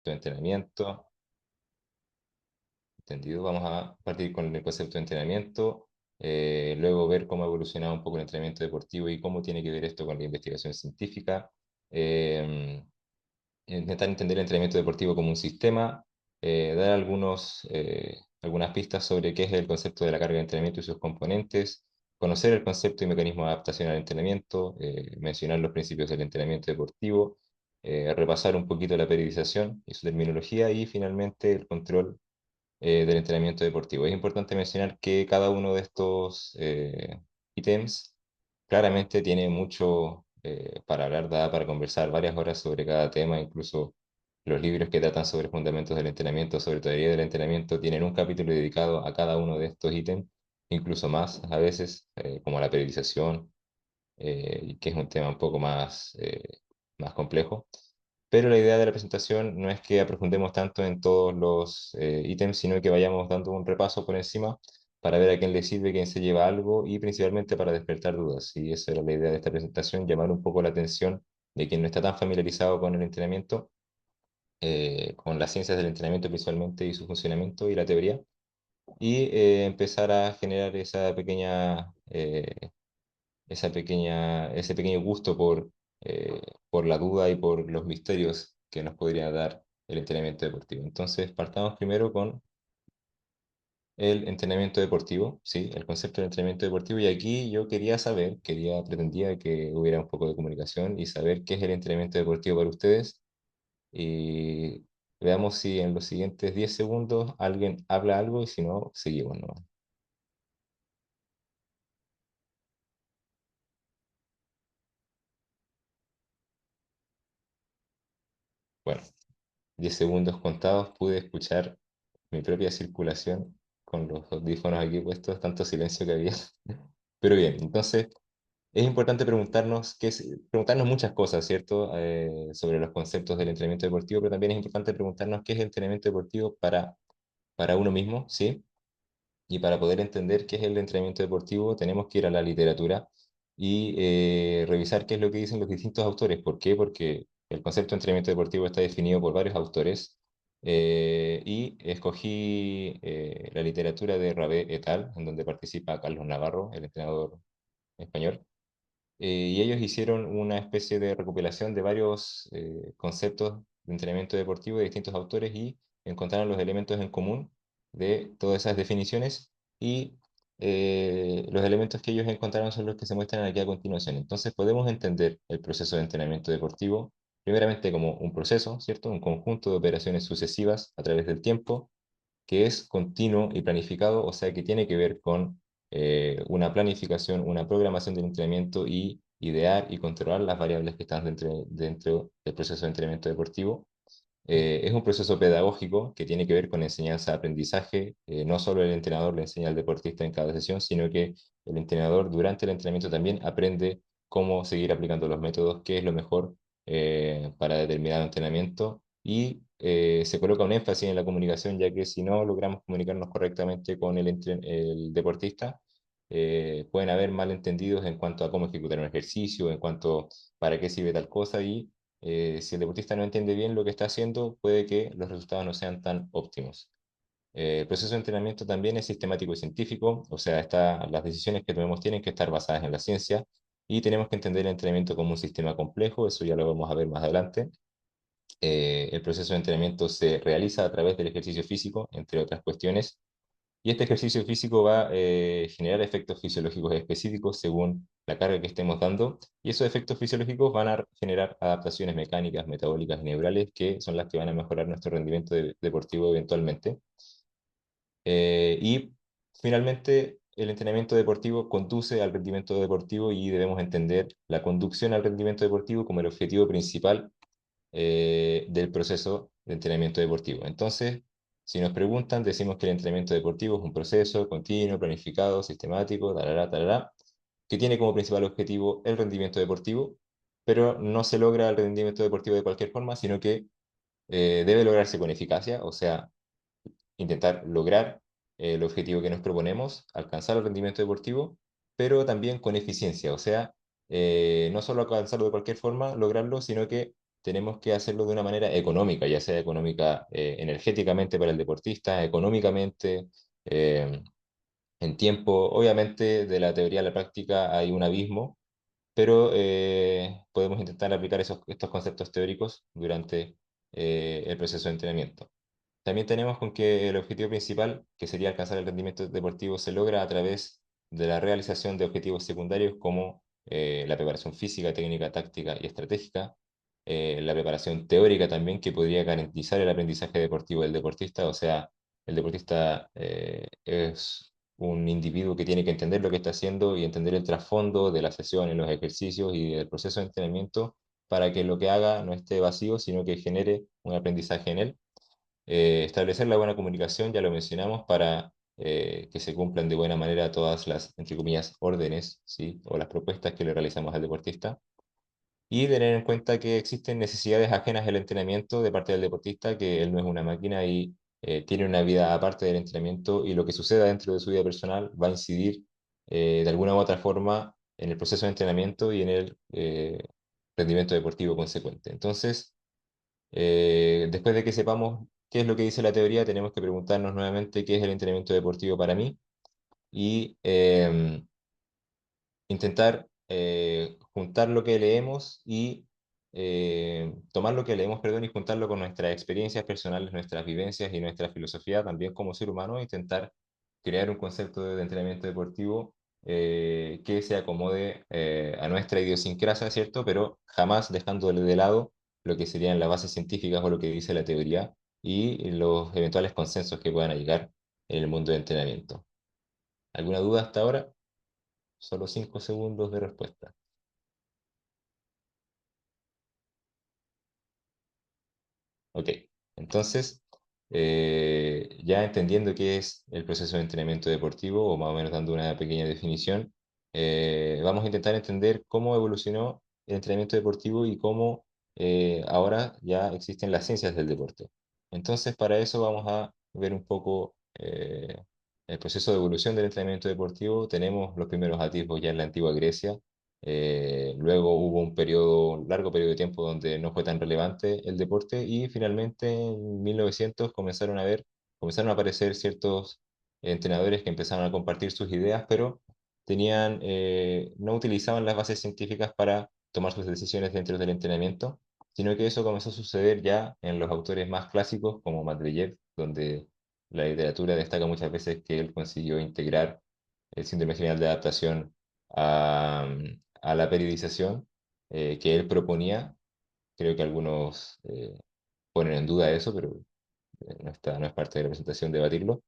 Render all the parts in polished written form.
de entrenamiento. ¿Entendido? Vamos a partir con el concepto de entrenamiento, luego ver cómo ha evolucionado un poco el entrenamiento deportivo y cómo tiene que ver esto con la investigación científica. eh, Intentar entender el entrenamiento deportivo como un sistema, dar algunas pistas sobre qué es el concepto de la carga de entrenamiento y sus componentes, conocer el concepto y mecanismo de adaptación al entrenamiento, mencionar los principios del entrenamiento deportivo, repasar un poquito la periodización y su terminología y finalmente el control del entrenamiento deportivo. Es importante mencionar que cada uno de estos ítems claramente tiene mucho para hablar, da para conversar varias horas sobre cada tema, incluso los libros que tratan sobre fundamentos del entrenamiento, sobre teoría del entrenamiento, tienen un capítulo dedicado a cada uno de estos ítems, incluso más a veces, como la periodización, que es un tema un poco más complejo. Pero la idea de la presentación no es que aprofundemos tanto en todos los ítems, sino que vayamos dando un repaso por encima para ver a quién le sirve, quién se lleva algo y principalmente para despertar dudas. Y esa era la idea de esta presentación, llamar un poco la atención de quien no está tan familiarizado con el entrenamiento, con las ciencias del entrenamiento principalmente y su funcionamiento y la teoría, y empezar a generar ese pequeño gusto por la duda y por los misterios que nos podría dar el entrenamiento deportivo. Entonces, partamos primero con el entrenamiento deportivo, ¿sí? El concepto de entrenamiento deportivo. Y aquí yo pretendía que hubiera un poco de comunicación y saber qué es el entrenamiento deportivo para ustedes. Y veamos si en los siguientes 10 segundos alguien habla algo y si no, seguimos, ¿no? Bueno, 10 segundos contados, pude escuchar mi propia circulación con los audífonos aquí puestos, tanto silencio que había. Pero bien, entonces es importante preguntarnos muchas cosas, ¿cierto? Sobre los conceptos del entrenamiento deportivo, pero también es importante preguntarnos qué es el entrenamiento deportivo para uno mismo, ¿sí? Y para poder entender qué es el entrenamiento deportivo, tenemos que ir a la literatura y revisar qué es lo que dicen los distintos autores. ¿Por qué? Porque el concepto de entrenamiento deportivo está definido por varios autores y escogí la literatura de Rabé et al., en donde participa Carlos Navarro, el entrenador español. Y ellos hicieron una especie de recopilación de varios conceptos de entrenamiento deportivo de distintos autores y encontraron los elementos en común de todas esas definiciones y los elementos que ellos encontraron son los que se muestran aquí a continuación. Entonces podemos entender el proceso de entrenamiento deportivo primeramente como un proceso, ¿cierto? Un conjunto de operaciones sucesivas a través del tiempo que es continuo y planificado, o sea que tiene que ver con una planificación, una programación del entrenamiento y idear y controlar las variables que están dentro del proceso de entrenamiento deportivo. Es un proceso pedagógico que tiene que ver con enseñanza-aprendizaje. No solo el entrenador le enseña al deportista en cada sesión, sino que el entrenador durante el entrenamiento también aprende cómo seguir aplicando los métodos, qué es lo mejor para determinado entrenamiento y se coloca un énfasis en la comunicación, ya que si no logramos comunicarnos correctamente con el deportista, pueden haber malentendidos en cuanto a cómo ejecutar un ejercicio, en cuanto para qué sirve tal cosa y si el deportista no entiende bien lo que está haciendo, puede que los resultados no sean tan óptimos. El proceso de entrenamiento también es sistemático y científico, o sea, las decisiones que tomemos tienen que estar basadas en la ciencia y tenemos que entender el entrenamiento como un sistema complejo, eso ya lo vamos a ver más adelante. El proceso de entrenamiento se realiza a través del ejercicio físico, entre otras cuestiones, y este ejercicio físico va a generar efectos fisiológicos específicos según la carga que estemos dando, y esos efectos fisiológicos van a generar adaptaciones mecánicas, metabólicas y neurales que son las que van a mejorar nuestro rendimiento deportivo eventualmente. Y finalmente, el entrenamiento deportivo conduce al rendimiento deportivo y debemos entender la conducción al rendimiento deportivo como el objetivo principal del proceso de entrenamiento deportivo. Entonces, si nos preguntan, decimos que el entrenamiento deportivo es un proceso continuo, planificado, sistemático, tarará, tarará, que tiene como principal objetivo el rendimiento deportivo, pero no se logra el rendimiento deportivo de cualquier forma, sino que debe lograrse con eficacia, o sea, intentar lograr el objetivo que nos proponemos, alcanzar el rendimiento deportivo, pero también con eficiencia, o sea, no solo alcanzarlo de cualquier forma, lograrlo, sino que tenemos que hacerlo de una manera económica, ya sea económica energéticamente para el deportista, económicamente, eh, en tiempo. Obviamente, de la teoría a la práctica hay un abismo, pero podemos intentar aplicar estos conceptos teóricos durante el proceso de entrenamiento. También tenemos con que el objetivo principal, que sería alcanzar el rendimiento deportivo, se logra a través de la realización de objetivos secundarios como la preparación física, técnica, táctica y estratégica, la preparación teórica también, que podría garantizar el aprendizaje deportivo del deportista. O sea, el deportista es un individuo que tiene que entender lo que está haciendo y entender el trasfondo de la sesión, en los ejercicios y del proceso de entrenamiento, para que lo que haga no esté vacío, sino que genere un aprendizaje en él. Establecer la buena comunicación, ya lo mencionamos, para que se cumplan de buena manera todas las, entre comillas, órdenes, ¿sí? O las propuestas que le realizamos al deportista. Y tener en cuenta que existen necesidades ajenas al entrenamiento de parte del deportista, que él no es una máquina y tiene una vida aparte del entrenamiento, y lo que suceda dentro de su vida personal va a incidir de alguna u otra forma en el proceso de entrenamiento y en el rendimiento deportivo consecuente. Entonces, después de que sepamos qué es lo que dice la teoría, tenemos que preguntarnos nuevamente qué es el entrenamiento deportivo para mí y intentar juntar lo que leemos y tomar lo que leemos, perdón, y juntarlo con nuestras experiencias personales, nuestras vivencias y nuestra filosofía también como ser humano, e intentar crear un concepto de entrenamiento deportivo que se acomode a nuestra idiosincrasia, ¿cierto? Pero jamás dejándole de lado lo que serían las bases científicas o lo que dice la teoría y los eventuales consensos que puedan llegar en el mundo de entrenamiento. ¿Alguna duda hasta ahora? Solo 5 segundos de respuesta. Ok, entonces, ya entendiendo qué es el proceso de entrenamiento deportivo, o más o menos dando una pequeña definición, vamos a intentar entender cómo evolucionó el entrenamiento deportivo y cómo ahora ya existen las ciencias del deporte. Entonces, para eso vamos a ver un poco el proceso de evolución del entrenamiento deportivo. Tenemos los primeros atisbos ya en la antigua Grecia. Luego hubo un largo periodo de tiempo donde no fue tan relevante el deporte, y finalmente en 1900 comenzaron a aparecer ciertos entrenadores que empezaron a compartir sus ideas, pero no utilizaban las bases científicas para tomar sus decisiones dentro del entrenamiento, sino que eso comenzó a suceder ya en los autores más clásicos como Matveyev, donde la literatura destaca muchas veces que él consiguió integrar el síndrome general de adaptación a la periodización que él proponía. Creo que algunos ponen en duda eso, pero no es parte de la presentación debatirlo.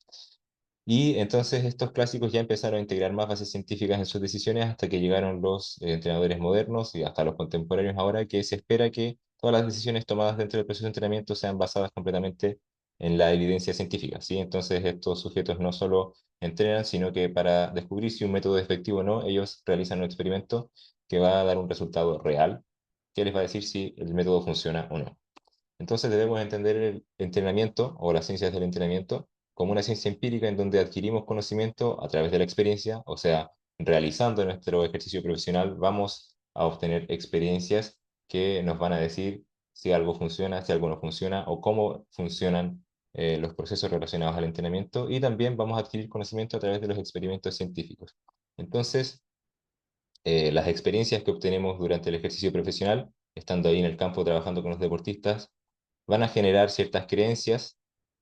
Y entonces estos clásicos ya empezaron a integrar más bases científicas en sus decisiones hasta que llegaron los entrenadores modernos y hasta los contemporáneos ahora, que se espera que todas las decisiones tomadas dentro del proceso de entrenamiento sean basadas completamente en la evidencia científica, ¿sí? Entonces estos sujetos no solo entrenan, sino que para descubrir si un método es efectivo o no, ellos realizan un experimento que va a dar un resultado real, que les va a decir si el método funciona o no. Entonces debemos entender el entrenamiento o las ciencias del entrenamiento como una ciencia empírica en donde adquirimos conocimiento a través de la experiencia, o sea, realizando nuestro ejercicio profesional vamos a obtener experiencias que nos van a decir si algo funciona, si algo no funciona o cómo funcionan los procesos relacionados al entrenamiento, y también vamos a adquirir conocimiento a través de los experimentos científicos. Entonces, las experiencias que obtenemos durante el ejercicio profesional, estando ahí en el campo trabajando con los deportistas, van a generar ciertas creencias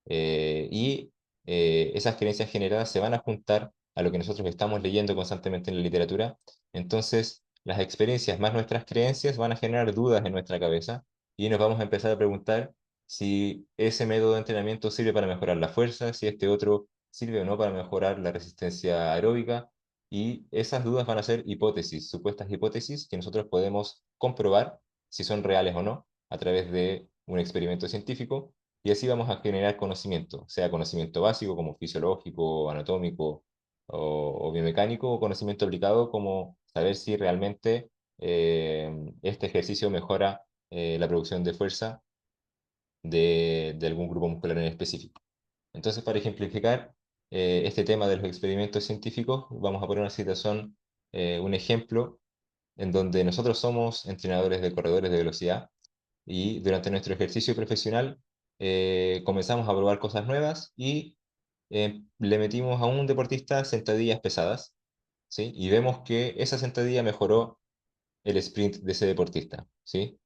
y esas creencias generadas se van a juntar a lo que nosotros estamos leyendo constantemente en la literatura. Entonces, las experiencias más nuestras creencias van a generar dudas en nuestra cabeza y nos vamos a empezar a preguntar si ese método de entrenamiento sirve para mejorar la fuerza, si este otro sirve o no para mejorar la resistencia aeróbica. Y esas dudas van a ser hipótesis, supuestas hipótesis que nosotros podemos comprobar si son reales o no a través de un experimento científico, y así vamos a generar conocimiento, sea conocimiento básico como fisiológico, anatómico o biomecánico, o conocimiento aplicado como saber si realmente este ejercicio mejora la producción de fuerza de algún grupo muscular en específico. Entonces, para ejemplificar este tema de los experimentos científicos, vamos a poner una situación, un ejemplo en donde nosotros somos entrenadores de corredores de velocidad Y durante nuestro ejercicio profesional comenzamos a probar cosas nuevas y le metimos a un deportista sentadillas pesadas, ¿sí? Y vemos que esa sentadilla mejoró el sprint de ese deportista, ¿sí?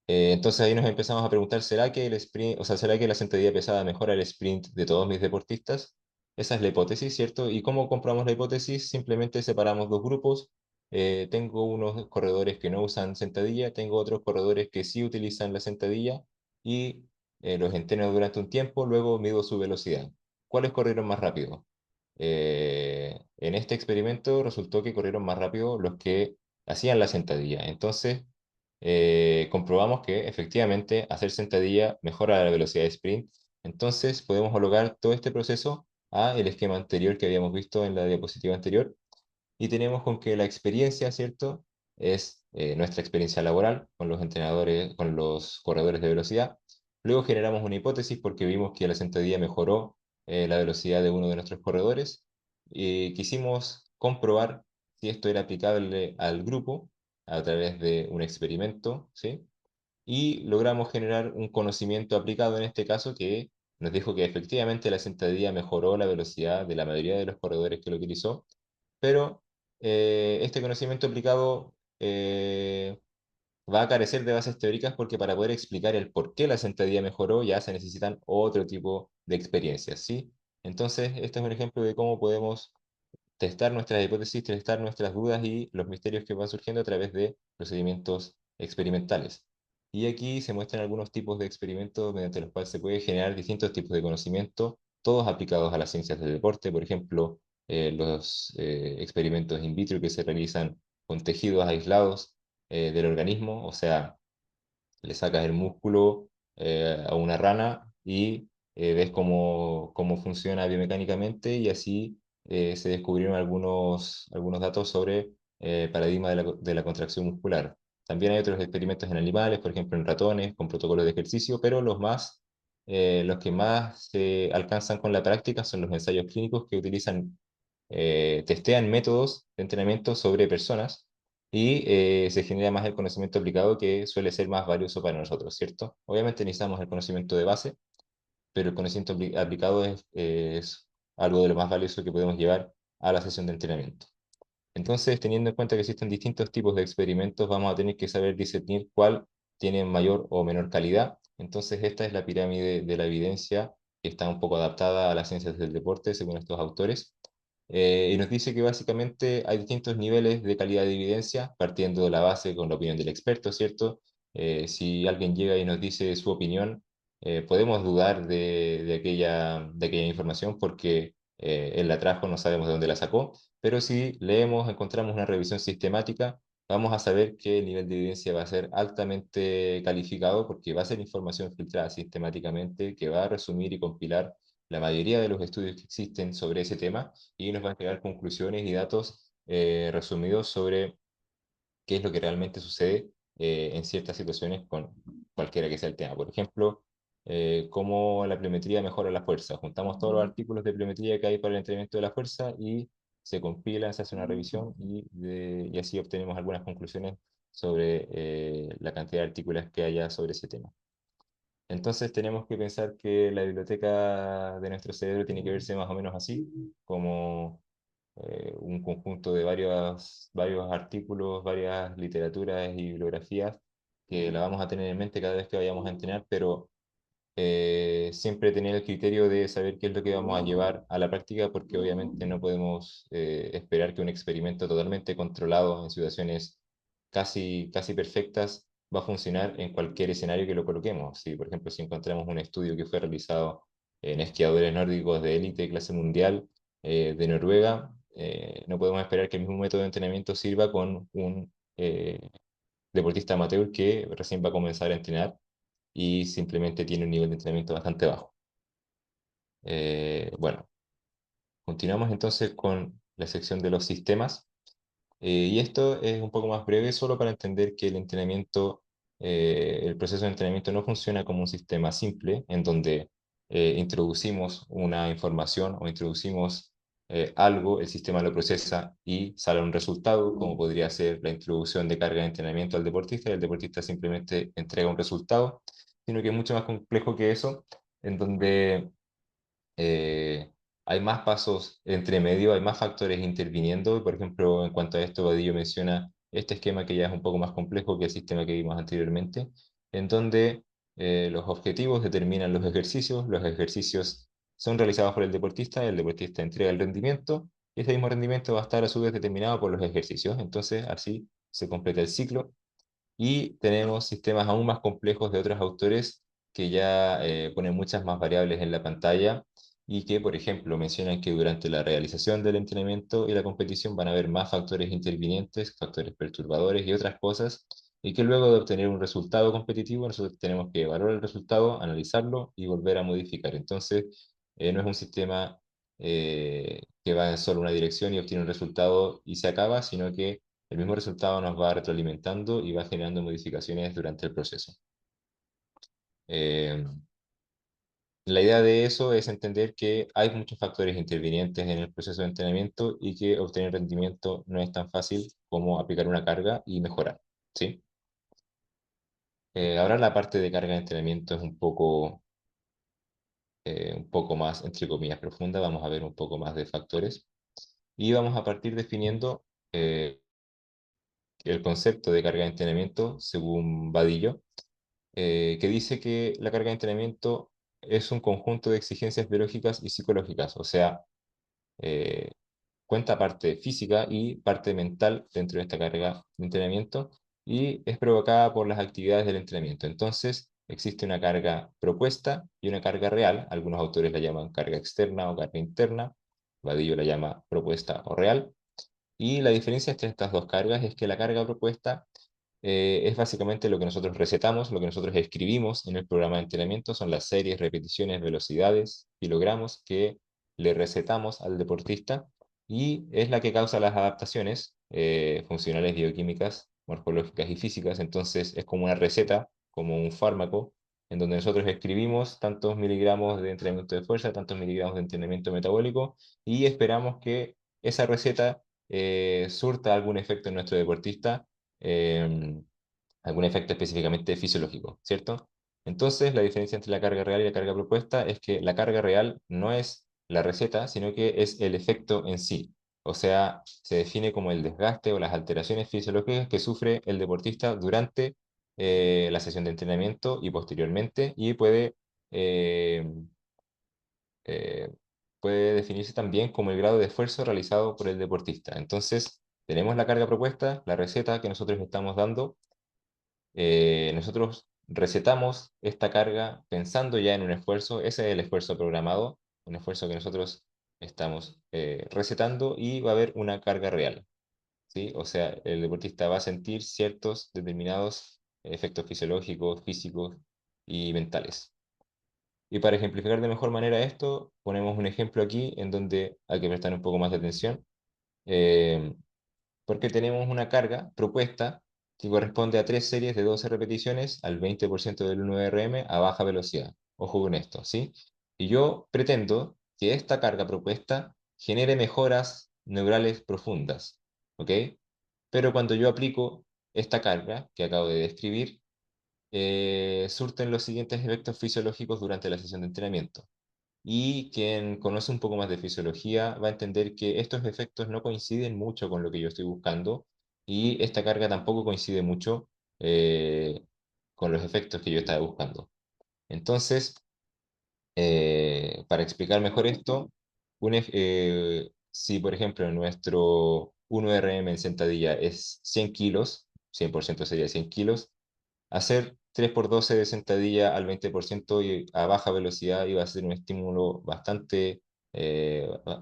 Entonces ahí nos empezamos a preguntar, ¿será que el sprint, o sea, será que la sentadilla pesada mejora el sprint de todos mis deportistas? Esa es la hipótesis, ¿cierto? ¿Y cómo comprobamos la hipótesis? Simplemente separamos dos grupos. Tengo unos corredores que no usan sentadilla, tengo otros corredores que sí utilizan la sentadilla y los entreno durante un tiempo, luego mido su velocidad. ¿Cuáles corrieron más rápido? En este experimento resultó que corrieron más rápido los que hacían la sentadilla. Entonces, comprobamos que efectivamente hacer sentadilla mejora la velocidad de sprint. Entonces podemos homologar todo este proceso a el esquema anterior que habíamos visto en la diapositiva anterior y tenemos con que la experiencia, ¿cierto? Es nuestra experiencia laboral con los entrenadores, con los corredores de velocidad. Luego generamos una hipótesis porque vimos que la sentadilla mejoró la velocidad de uno de nuestros corredores y quisimos comprobar si esto era aplicable al grupo a través de un experimento, ¿sí? Y logramos generar un conocimiento aplicado en este caso que nos dijo que efectivamente la sentadilla mejoró la velocidad de la mayoría de los corredores que lo utilizó, pero este conocimiento aplicado va a carecer de bases teóricas porque para poder explicar el por qué la sentadilla mejoró ya se necesitan otro tipo de experiencias, ¿sí? Entonces, este es un ejemplo de cómo podemos testar nuestras hipótesis, testar nuestras dudas y los misterios que van surgiendo a través de procedimientos experimentales. Y aquí se muestran algunos tipos de experimentos mediante los cuales se puede generar distintos tipos de conocimiento, todos aplicados a las ciencias del deporte, por ejemplo, los experimentos in vitro que se realizan con tejidos aislados del organismo, o sea, le sacas el músculo a una rana y ves cómo funciona biomecánicamente y así se descubrieron algunos datos sobre paradigma de la contracción muscular. También hay otros experimentos en animales, por ejemplo en ratones, con protocolos de ejercicio, pero los que más se alcanzan con la práctica son los ensayos clínicos que utilizan, testean métodos de entrenamiento sobre personas y se genera más el conocimiento aplicado que suele ser más valioso para nosotros, ¿cierto? Obviamente necesitamos el conocimiento de base, pero el conocimiento aplicado es algo de lo más valioso que podemos llevar a la sesión de entrenamiento. Entonces, teniendo en cuenta que existen distintos tipos de experimentos, vamos a tener que saber discernir cuál tiene mayor o menor calidad. Entonces, esta es la pirámide de la evidencia que está un poco adaptada a las ciencias del deporte, según estos autores. Y nos dice que básicamente hay distintos niveles de calidad de evidencia, partiendo de la base con la opinión del experto, ¿cierto? Si alguien llega y nos dice su opinión, podemos dudar de aquella información porque él la trajo, no sabemos de dónde la sacó, pero si leemos, encontramos una revisión sistemática, vamos a saber que el nivel de evidencia va a ser altamente calificado porque va a ser información filtrada sistemáticamente que va a resumir y compilar la mayoría de los estudios que existen sobre ese tema y nos va a entregar conclusiones y datos resumidos sobre qué es lo que realmente sucede en ciertas situaciones con cualquiera que sea el tema. Por ejemplo, cómo la pliometría mejora la fuerza. Juntamos todos los artículos de pliometría que hay para el entrenamiento de la fuerza y se compilan, se hace una revisión y así obtenemos algunas conclusiones sobre la cantidad de artículos que haya sobre ese tema. Entonces tenemos que pensar que la biblioteca de nuestro cerebro tiene que verse más o menos así, como un conjunto de varios artículos, varias literaturas y bibliografías que la vamos a tener en mente cada vez que vayamos a entrenar, pero siempre tener el criterio de saber qué es lo que vamos a llevar a la práctica, porque obviamente no podemos esperar que un experimento totalmente controlado en situaciones casi perfectas va a funcionar en cualquier escenario que lo coloquemos. Si, por ejemplo, si encontramos un estudio que fue realizado en esquiadores nórdicos de élite, clase mundial, de Noruega, no podemos esperar que el mismo método de entrenamiento sirva con un deportista amateur que recién va a comenzar a entrenar y simplemente tiene un nivel de entrenamiento bastante bajo. Bueno, continuamos entonces con la sección de los sistemas. Y esto es un poco más breve, solo para entender que el proceso de entrenamiento no funciona como un sistema simple, en donde introducimos una información o introducimos algo, el sistema lo procesa y sale un resultado, como podría ser la introducción de carga de entrenamiento al deportista, y el deportista simplemente entrega un resultado, sino que es mucho más complejo que eso, en donde hay más pasos entre medio, hay más factores interviniendo. Por ejemplo, en cuanto a esto, Vadillo menciona este esquema que ya es un poco más complejo que el sistema que vimos anteriormente, en donde los objetivos determinan los ejercicios son realizados por el deportista entrega el rendimiento, y ese mismo rendimiento va a estar a su vez determinado por los ejercicios. Entonces, así se completa el ciclo y tenemos sistemas aún más complejos de otros autores que ya ponen muchas más variables en la pantalla y que, por ejemplo, mencionan que durante la realización del entrenamiento y la competición van a haber más factores intervinientes, factores perturbadores y otras cosas, y que luego de obtener un resultado competitivo, nosotros tenemos que evaluar el resultado, analizarlo y volver a modificar. Entonces, no es un sistema que va en solo una dirección y obtiene un resultado y se acaba, sino que el mismo resultado nos va retroalimentando y va generando modificaciones durante el proceso. Eh, la idea de eso es entender que hay muchos factores intervinientes en el proceso de entrenamiento y que obtener rendimiento no es tan fácil como aplicar una carga y mejorar, ¿sí? Ahora la parte de carga de entrenamiento es un poco más, entre comillas, profunda. Vamos a ver un poco más de factores y vamos a partir definiendo el concepto de carga de entrenamiento según Vadillo, que dice que la carga de entrenamiento es un conjunto de exigencias biológicas y psicológicas, o sea, eh, cuenta parte física y parte mental dentro de esta carga de entrenamiento y es provocada por las actividades del entrenamiento. Entonces, existe una carga propuesta y una carga real. Algunos autores la llaman carga externa o carga interna. Vadillo la llama propuesta o real. Y la diferencia entre estas dos cargas es que la carga propuesta es básicamente lo que nosotros recetamos, lo que nosotros escribimos en el programa de entrenamiento, son las series, repeticiones, velocidades, kilogramos que le recetamos al deportista y es la que causa las adaptaciones funcionales, bioquímicas, morfológicas y físicas. Entonces es como una receta, como un fármaco, en donde nosotros escribimos tantos miligramos de entrenamiento de fuerza, tantos miligramos de entrenamiento metabólico y esperamos que esa receta surta algún efecto en nuestro deportista, eh, algún efecto específicamente fisiológico, ¿cierto? Entonces, la diferencia entre la carga real y la carga propuesta es que la carga real no es la receta, sino que es el efecto en sí. O sea, se define como el desgaste o las alteraciones fisiológicas que sufre el deportista durante la sesión de entrenamiento y posteriormente, y eh, eh, puede definirse también como el grado de esfuerzo realizado por el deportista. Entonces, tenemos la carga propuesta, la receta que nosotros estamos dando. Nosotros recetamos esta carga pensando ya en un esfuerzo. Ese es el esfuerzo programado, un esfuerzo que nosotros estamos recetando y va a haber una carga real, ¿sí? O sea, el deportista va a sentir ciertos determinados efectos fisiológicos, físicos y mentales. Y para ejemplificar de mejor manera esto, ponemos un ejemplo aquí en donde hay que prestar un poco más de atención, eh, porque tenemos una carga propuesta que corresponde a tres series de 12 repeticiones al 20% del 1RM a baja velocidad. Ojo con esto, ¿sí? Y yo pretendo que esta carga propuesta genere mejoras neurales profundas, ¿ok? Pero cuando yo aplico esta carga que acabo de describir, surten los siguientes efectos fisiológicos durante la sesión de entrenamiento. Y quien conoce un poco más de fisiología va a entender que estos efectos no coinciden mucho con lo que yo estoy buscando y esta carga tampoco coincide mucho eh, con los efectos que yo estaba buscando. Entonces, para explicar mejor esto, si por ejemplo nuestro 1RM en sentadilla es 100 kilos, 100% sería 100 kilos, hacer 3 por 12 de sentadilla al 20% y a baja velocidad iba a ser un estímulo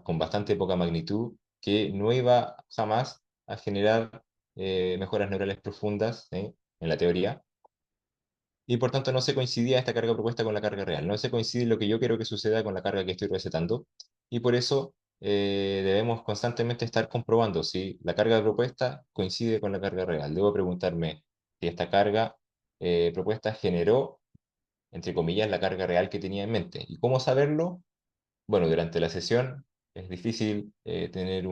con bastante poca magnitud que no iba jamás a generar mejoras neurales profundas, en la teoría, y por tanto no se coincidía esta carga propuesta con la carga real, no se coincide lo que yo quiero que suceda con la carga que estoy recetando, y por eso debemos constantemente estar comprobando si la carga propuesta coincide con la carga real. Debo preguntarme si esta carga propuesta generó, entre comillas, la carga real que tenía en mente. ¿Y cómo saberlo? Bueno, durante la sesión es difícil tener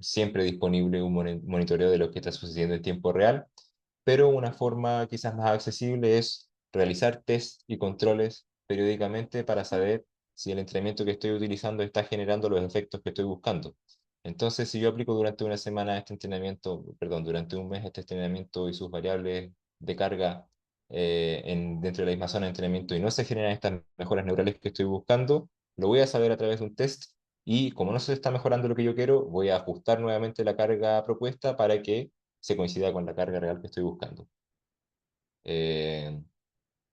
siempre disponible un monitoreo de lo que está sucediendo en tiempo real, pero una forma quizás más accesible es realizar test y controles periódicamente para saber si el entrenamiento que estoy utilizando está generando los efectos que estoy buscando. Entonces, si yo aplico durante una semana este entrenamiento, perdón, durante un mes este entrenamiento y sus variables de carga dentro de la misma zona de entrenamiento y no se generan estas mejoras neurales que estoy buscando, lo voy a saber a través de un test y como no se está mejorando lo que yo quiero, voy a ajustar nuevamente la carga propuesta para que se coincida con la carga real que estoy buscando. Eh,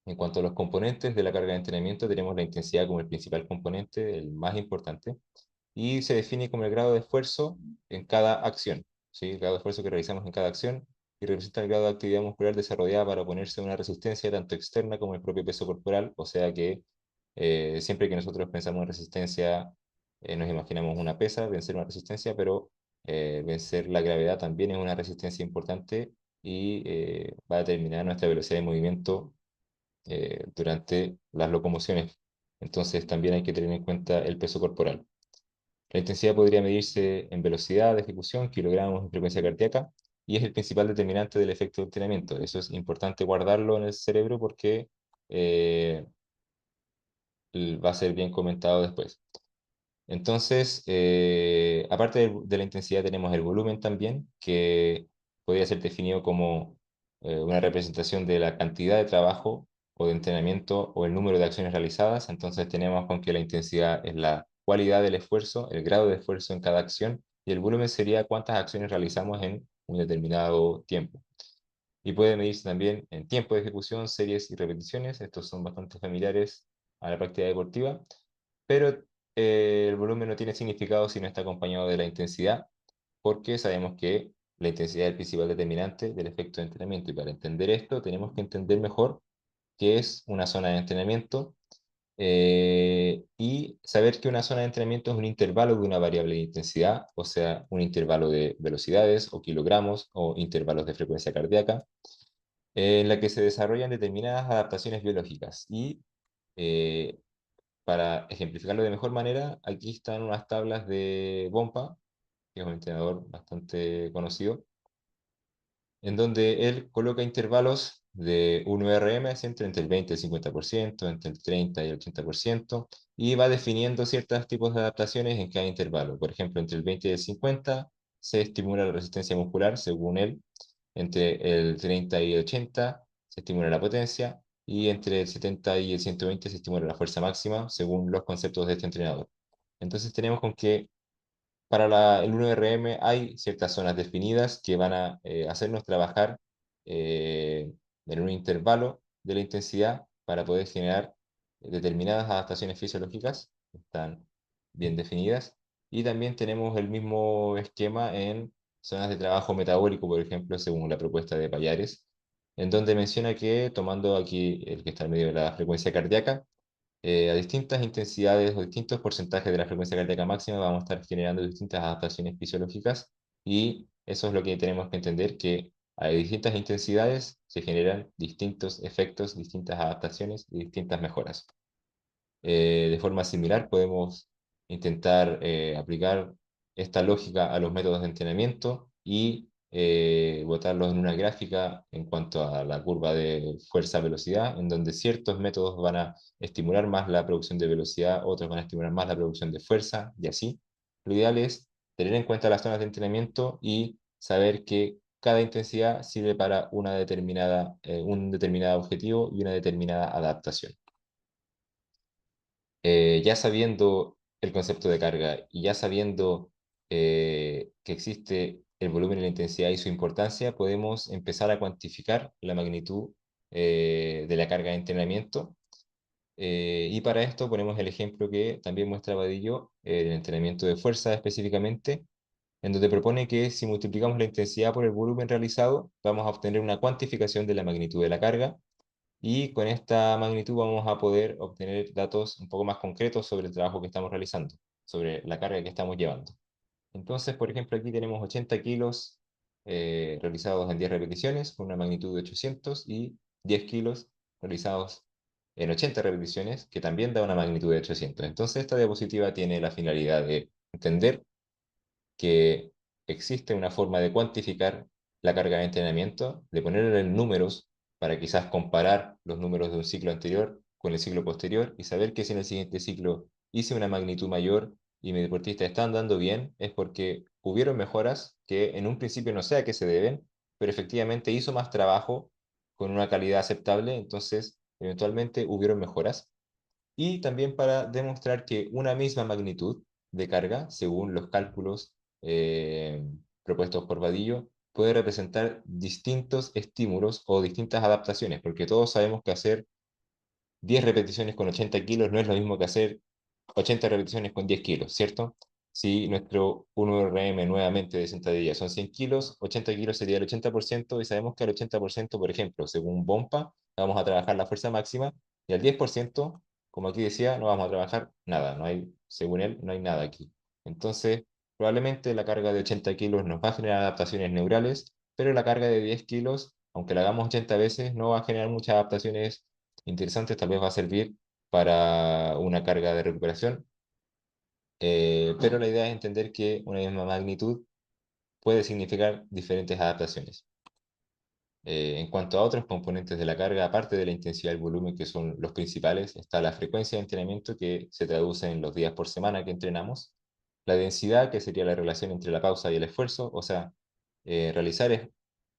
en cuanto a los componentes de la carga de entrenamiento, tenemos la intensidad como el principal componente, el más importante, y se define como el grado de esfuerzo en cada acción, ¿sí? El grado de esfuerzo que realizamos en cada acción y representa el grado de actividad muscular desarrollada para oponerse a una resistencia tanto externa como el propio peso corporal, o sea que siempre que nosotros pensamos en resistencia, nos imaginamos una pesa, vencer una resistencia, pero vencer la gravedad también es una resistencia importante y va a determinar nuestra velocidad de movimiento durante las locomociones. Entonces también hay que tener en cuenta el peso corporal. La intensidad podría medirse en velocidad de ejecución, kilogramos de frecuencia cardíaca, y es el principal determinante del efecto de entrenamiento. Eso es importante guardarlo en el cerebro porque eh, va a ser bien comentado después. Entonces, aparte de la intensidad, tenemos el volumen también, que podría ser definido como una representación de la cantidad de trabajo o de entrenamiento o el número de acciones realizadas. Entonces, tenemos con que la intensidad es la cualidad del esfuerzo, el grado de esfuerzo en cada acción, y el volumen sería cuántas acciones realizamos en un determinado tiempo. Y puede medirse también en tiempo de ejecución, series y repeticiones. Estos son bastante familiares a la práctica deportiva, pero el volumen no tiene significado si no está acompañado de la intensidad, porque sabemos que la intensidad es el principal determinante del efecto de entrenamiento. Y para entender esto, tenemos que entender mejor qué es una zona de entrenamiento y saber que una zona de entrenamiento es un intervalo de una variable de intensidad, o sea, un intervalo de velocidades o kilogramos o intervalos de frecuencia cardíaca en la que se desarrollan determinadas adaptaciones biológicas. Y eh, para ejemplificarlo de mejor manera, aquí están unas tablas de Bompa, que es un entrenador bastante conocido, en donde él coloca intervalos de 1 RM, siempre entre el 20 y el 50%, entre el 30 y el 80%, y va definiendo ciertos tipos de adaptaciones en cada intervalo. Por ejemplo, entre el 20 y el 50 se estimula la resistencia muscular, según él, entre el 30 y el 80 se estimula la potencia, y entre el 70 y el 120 se estimula la fuerza máxima, según los conceptos de este entrenador. Entonces tenemos con que para el 1RM hay ciertas zonas definidas que van a hacernos trabajar eh, en un intervalo de la intensidad para poder generar determinadas adaptaciones fisiológicas, están bien definidas. Y también tenemos el mismo esquema en zonas de trabajo metabólico, por ejemplo, según la propuesta de Pallares, en donde menciona que, tomando aquí el que está en medio de la frecuencia cardíaca, a distintas intensidades o distintos porcentajes de la frecuencia cardíaca máxima vamos a estar generando distintas adaptaciones fisiológicas y eso es lo que tenemos que entender, que a distintas intensidades se generan distintos efectos, distintas adaptaciones y distintas mejoras. De forma similar, podemos intentar aplicar esta lógica a los métodos de entrenamiento y botarlos en una gráfica en cuanto a la curva de fuerza-velocidad, en donde ciertos métodos van a estimular más la producción de velocidad, otros van a estimular más la producción de fuerza y así. Lo ideal es tener en cuenta las zonas de entrenamiento y saber que cada intensidad sirve para un determinado objetivo y una determinada adaptación. Ya sabiendo el concepto de carga y ya sabiendo que existe el volumen y la intensidad y su importancia, podemos empezar a cuantificar la magnitud de la carga de entrenamiento. Y para esto ponemos el ejemplo que también muestra Vadillo, el entrenamiento de fuerza específicamente, en donde propone que si multiplicamos la intensidad por el volumen realizado, vamos a obtener una cuantificación de la magnitud de la carga y con esta magnitud vamos a poder obtener datos un poco más concretos sobre el trabajo que estamos realizando, sobre la carga que estamos llevando. Entonces, por ejemplo, aquí tenemos 80 kilos realizados en 10 repeticiones con una magnitud de 800 y 10 kilos realizados en 80 repeticiones, que también da una magnitud de 300. Entonces, esta diapositiva tiene la finalidad de entender que existe una forma de cuantificar la carga de entrenamiento, de ponerle en números para quizás comparar los números de un ciclo anterior con el ciclo posterior y saber que si en el siguiente ciclo hice una magnitud mayor y mi deportista está andando bien, es porque hubieron mejoras que en un principio no sé a qué se deben, pero efectivamente hizo más trabajo con una calidad aceptable, entonces eventualmente hubieron mejoras y también para demostrar que una misma magnitud de carga, según los cálculos eh, propuestos por Vadillo, puede representar distintos estímulos o distintas adaptaciones, porque todos sabemos que hacer 10 repeticiones con 80 kilos no es lo mismo que hacer 80 repeticiones con 10 kilos, ¿cierto? Si nuestro 1RM nuevamente de sentadilla son 100 kilos, 80 kilos sería el 80% y sabemos que al 80%, por ejemplo, según Bompa, vamos a trabajar la fuerza máxima y al 10%, como aquí decía, no vamos a trabajar nada, no hay, según él, no hay nada aquí. Entonces, probablemente la carga de 80 kilos nos va a generar adaptaciones neurales, pero la carga de 10 kilos, aunque la hagamos 80 veces, no va a generar muchas adaptaciones interesantes, tal vez va a servir para una carga de recuperación, pero la idea es entender que una misma magnitud puede significar diferentes adaptaciones. En cuanto a otros componentes de la carga, aparte de la intensidad y el volumen, que son los principales, está la frecuencia de entrenamiento, que se traduce en los días por semana que entrenamos, la densidad, que sería la relación entre la pausa y el esfuerzo, o sea, realizar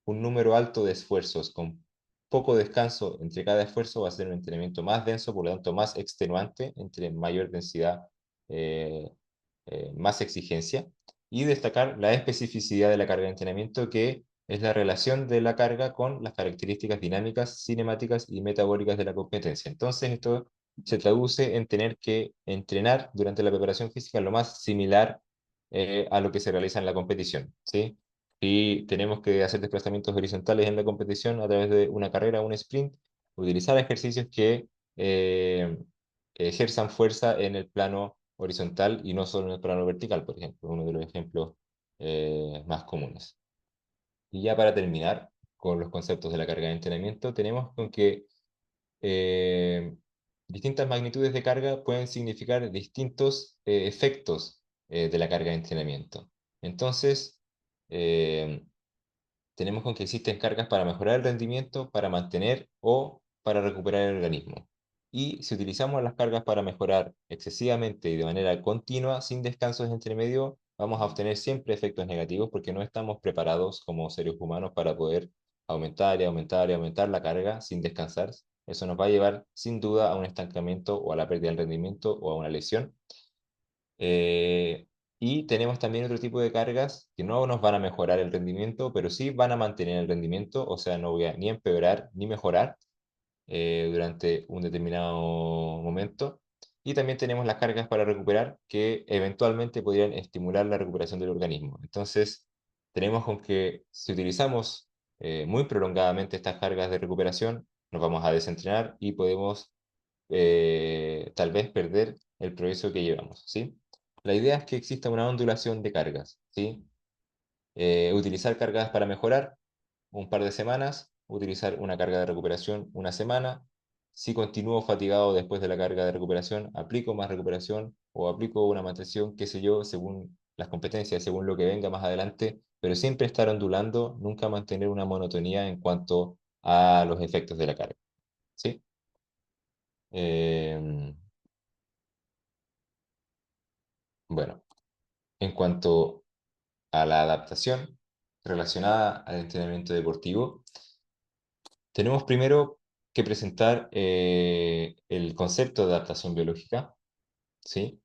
un número alto de esfuerzos con poco descanso entre cada esfuerzo va a ser un entrenamiento más denso, por lo tanto más extenuante, entre mayor densidad, eh, más exigencia, y destacar la especificidad de la carga de entrenamiento, que es la relación de la carga con las características dinámicas, cinemáticas y metabólicas de la competencia. Entonces, esto se traduce en tener que entrenar durante la preparación física lo más similar a lo que se realiza en la competición, ¿sí? Si tenemos que hacer desplazamientos horizontales en la competición a través de una carrera o un sprint, utilizar ejercicios que eh, ejerzan fuerza en el plano horizontal y no solo en el plano vertical, por ejemplo, uno de los ejemplos más comunes. Y ya para terminar con los conceptos de la carga de entrenamiento, tenemos con que eh, distintas magnitudes de carga pueden significar distintos efectos de la carga de entrenamiento. Entonces, eh, tenemos con que existen cargas para mejorar el rendimiento, para mantener o para recuperar el organismo. Y si utilizamos las cargas para mejorar excesivamente y de manera continua, sin descansos entre medio, vamos a obtener siempre efectos negativos porque no estamos preparados como seres humanos para poder aumentar y aumentar y aumentar la carga sin descansar. Eso nos va a llevar sin duda a un estancamiento o a la pérdida del rendimiento o a una lesión. Eh, y tenemos también otro tipo de cargas que no nos van a mejorar el rendimiento, pero sí van a mantener el rendimiento, o sea, no voy a ni empeorar ni mejorar durante un determinado momento. Y también tenemos las cargas para recuperar que eventualmente podrían estimular la recuperación del organismo. Entonces, tenemos con que si utilizamos muy prolongadamente estas cargas de recuperación, nos vamos a desentrenar y podemos tal vez perder el progreso que llevamos, ¿sí? La idea es que exista una ondulación de cargas, ¿sí? Utilizar cargas para mejorar un par de semanas, utilizar una carga de recuperación una semana. Si continúo fatigado después de la carga de recuperación, aplico más recuperación o aplico una mantención, qué sé yo, según las competencias, según lo que venga más adelante, pero siempre estar ondulando, nunca mantener una monotonía en cuanto a los efectos de la carga, ¿sí? Eh, bueno, en cuanto a la adaptación relacionada al entrenamiento deportivo, tenemos primero que presentar el concepto de adaptación biológica, ¿sí?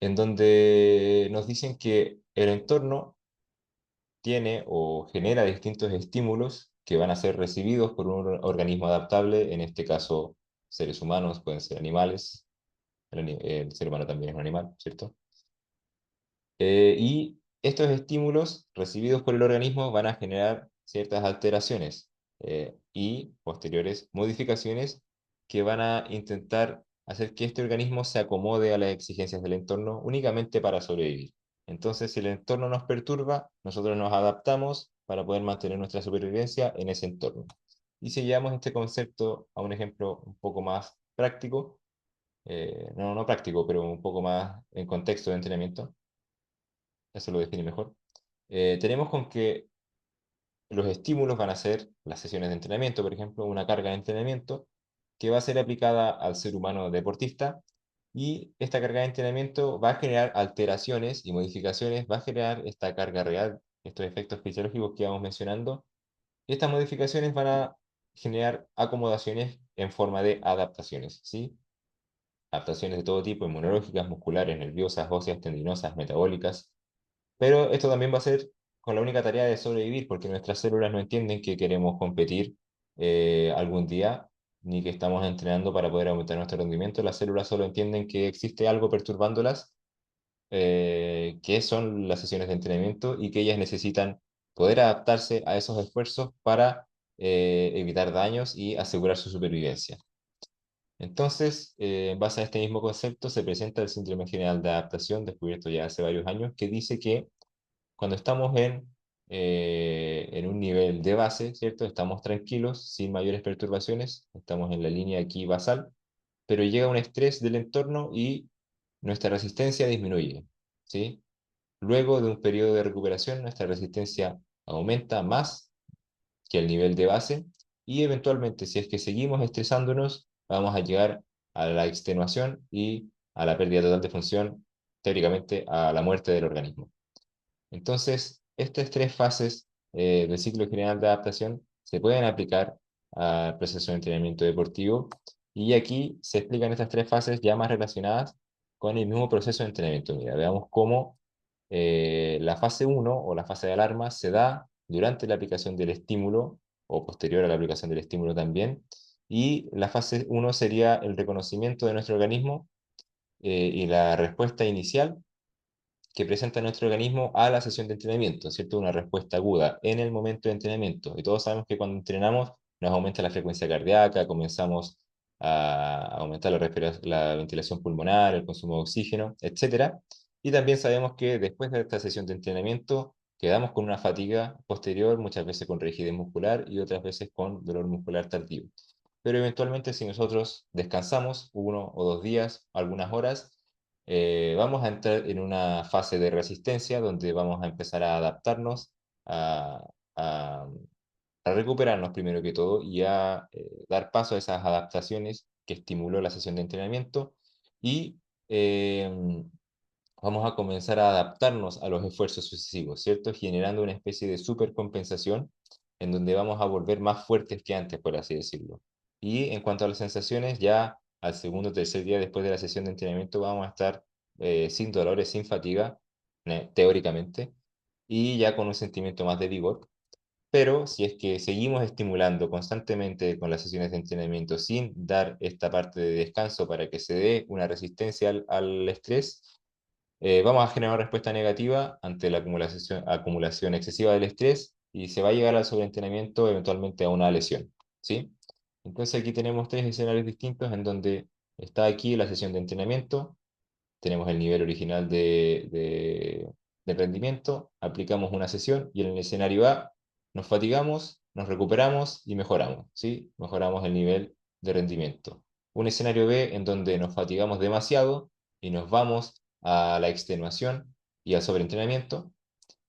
En donde nos dicen que el entorno tiene o genera distintos estímulos que van a ser recibidos por un organismo adaptable, en este caso seres humanos, pueden ser animales, el ser humano también es un animal, ¿cierto? Y estos estímulos recibidos por el organismo van a generar ciertas alteraciones y posteriores modificaciones que van a intentar hacer que este organismo se acomode a las exigencias del entorno únicamente para sobrevivir. Entonces, si el entorno nos perturba, nosotros nos adaptamos para poder mantener nuestra supervivencia en ese entorno. Y si llevamos este concepto a un ejemplo un poco más práctico, no práctico, pero un poco más en contexto de entrenamiento, eso lo define mejor, tenemos con que los estímulos van a ser las sesiones de entrenamiento, por ejemplo, una carga de entrenamiento que va a ser aplicada al ser humano deportista y esta carga de entrenamiento va a generar alteraciones y modificaciones, va a generar esta carga real, estos efectos fisiológicos que vamos mencionando, y estas modificaciones van a generar acomodaciones en forma de adaptaciones, ¿sí? Adaptaciones de todo tipo, inmunológicas, musculares, nerviosas, óseas, tendinosas, metabólicas, pero esto también va a ser con la única tarea de sobrevivir, porque nuestras células no entienden que queremos competir algún día, ni que estamos entrenando para poder aumentar nuestro rendimiento. Las células solo entienden que existe algo perturbándolas, que son las sesiones de entrenamiento y que ellas necesitan poder adaptarse a esos esfuerzos para evitar daños y asegurar su supervivencia. Entonces, en base a este mismo concepto, se presenta el síndrome general de adaptación, descubierto ya hace varios años, que dice que cuando estamos en un nivel de base, ¿cierto? Estamos tranquilos, sin mayores perturbaciones, estamos en la línea aquí basal, pero llega un estrés del entorno y nuestra resistencia disminuye, ¿sí? Luego de un periodo de recuperación, nuestra resistencia aumenta más que el nivel de base y eventualmente, si es que seguimos estresándonos, vamos a llegar a la extenuación y a la pérdida total de función, teóricamente a la muerte del organismo. Entonces, estas tres fases del ciclo general de adaptación se pueden aplicar al proceso de entrenamiento deportivo y aquí se explican estas tres fases ya más relacionadas con el mismo proceso de entrenamiento. Mira, veamos cómo la fase uno o la fase de alarma se da durante la aplicación del estímulo o posterior a la aplicación del estímulo también. Y la fase uno sería el reconocimiento de nuestro organismo y la respuesta inicial que presenta nuestro organismo a la sesión de entrenamiento, ¿cierto? Una respuesta aguda en el momento de entrenamiento. Y todos sabemos que cuando entrenamos nos aumenta la frecuencia cardíaca, comenzamos a aumentar la ventilación pulmonar, el consumo de oxígeno, etcétera. Y también sabemos que después de esta sesión de entrenamiento quedamos con una fatiga posterior, muchas veces con rigidez muscular y otras veces con dolor muscular tardío. Pero eventualmente si nosotros descansamos 1 o 2 días, algunas horas, vamos a entrar en una fase de resistencia donde vamos a empezar a adaptarnos, a, a- a recuperarnos primero que todo y a dar paso a esas adaptaciones que estimuló la sesión de entrenamiento y vamos a comenzar a adaptarnos a los esfuerzos sucesivos, ¿cierto? Generando una especie de supercompensación en donde vamos a volver más fuertes que antes, por así decirlo. Y en cuanto a las sensaciones, ya al segundo o tercer día después de la sesión de entrenamiento vamos a estar sin dolores, sin fatiga, teóricamente, y ya con un sentimiento más de vigor. Pero si es que seguimos estimulando constantemente con las sesiones de entrenamiento sin dar esta parte de descanso para que se dé una resistencia al estrés, vamos a generar una respuesta negativa ante la acumulación excesiva del estrés y se va a llegar al sobreentrenamiento, eventualmente a una lesión, ¿sí? Entonces aquí tenemos tres escenarios distintos en donde está aquí la sesión de entrenamiento, tenemos el nivel original de rendimiento, aplicamos una sesión y en el escenario A nos fatigamos, nos recuperamos y mejoramos, ¿sí? Mejoramos el nivel de rendimiento. Un escenario B en donde nos fatigamos demasiado y nos vamos a la extenuación y al sobreentrenamiento.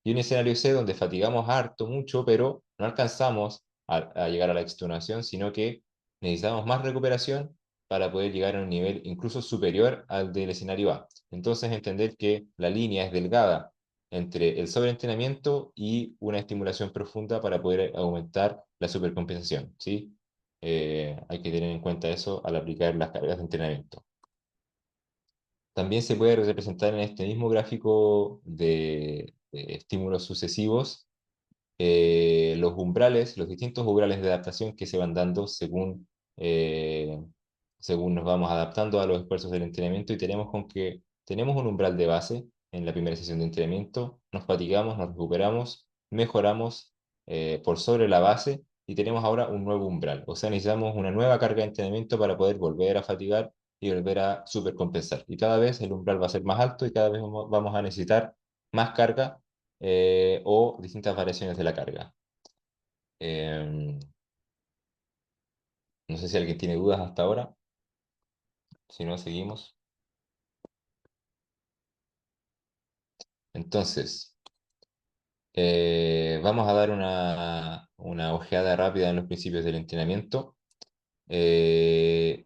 Y un escenario C donde fatigamos harto, mucho, pero no alcanzamos a llegar a la extenuación, sino que necesitamos más recuperación para poder llegar a un nivel incluso superior al del escenario A. Entonces, entender que la línea es delgada entre el sobreentrenamiento y una estimulación profunda para poder aumentar la supercompensación, ¿sí? Hay que tener en cuenta eso al aplicar las cargas de entrenamiento. También se puede representar en este mismo gráfico de estímulos sucesivos los umbrales, los distintos umbrales de adaptación que se van dando según nos vamos adaptando a los esfuerzos del entrenamiento y tenemos con que tenemos un umbral de base en la primera sesión de entrenamiento, nos fatigamos, nos recuperamos, mejoramos por sobre la base y tenemos ahora un nuevo umbral. O sea, necesitamos una nueva carga de entrenamiento para poder volver a fatigar y volver a supercompensar. Y cada vez el umbral va a ser más alto y cada vez vamos a necesitar más carga o distintas variaciones de la carga. No sé si alguien tiene dudas hasta ahora. Si no, seguimos. Entonces, vamos a dar una ojeada rápida en los principios del entrenamiento. Eh,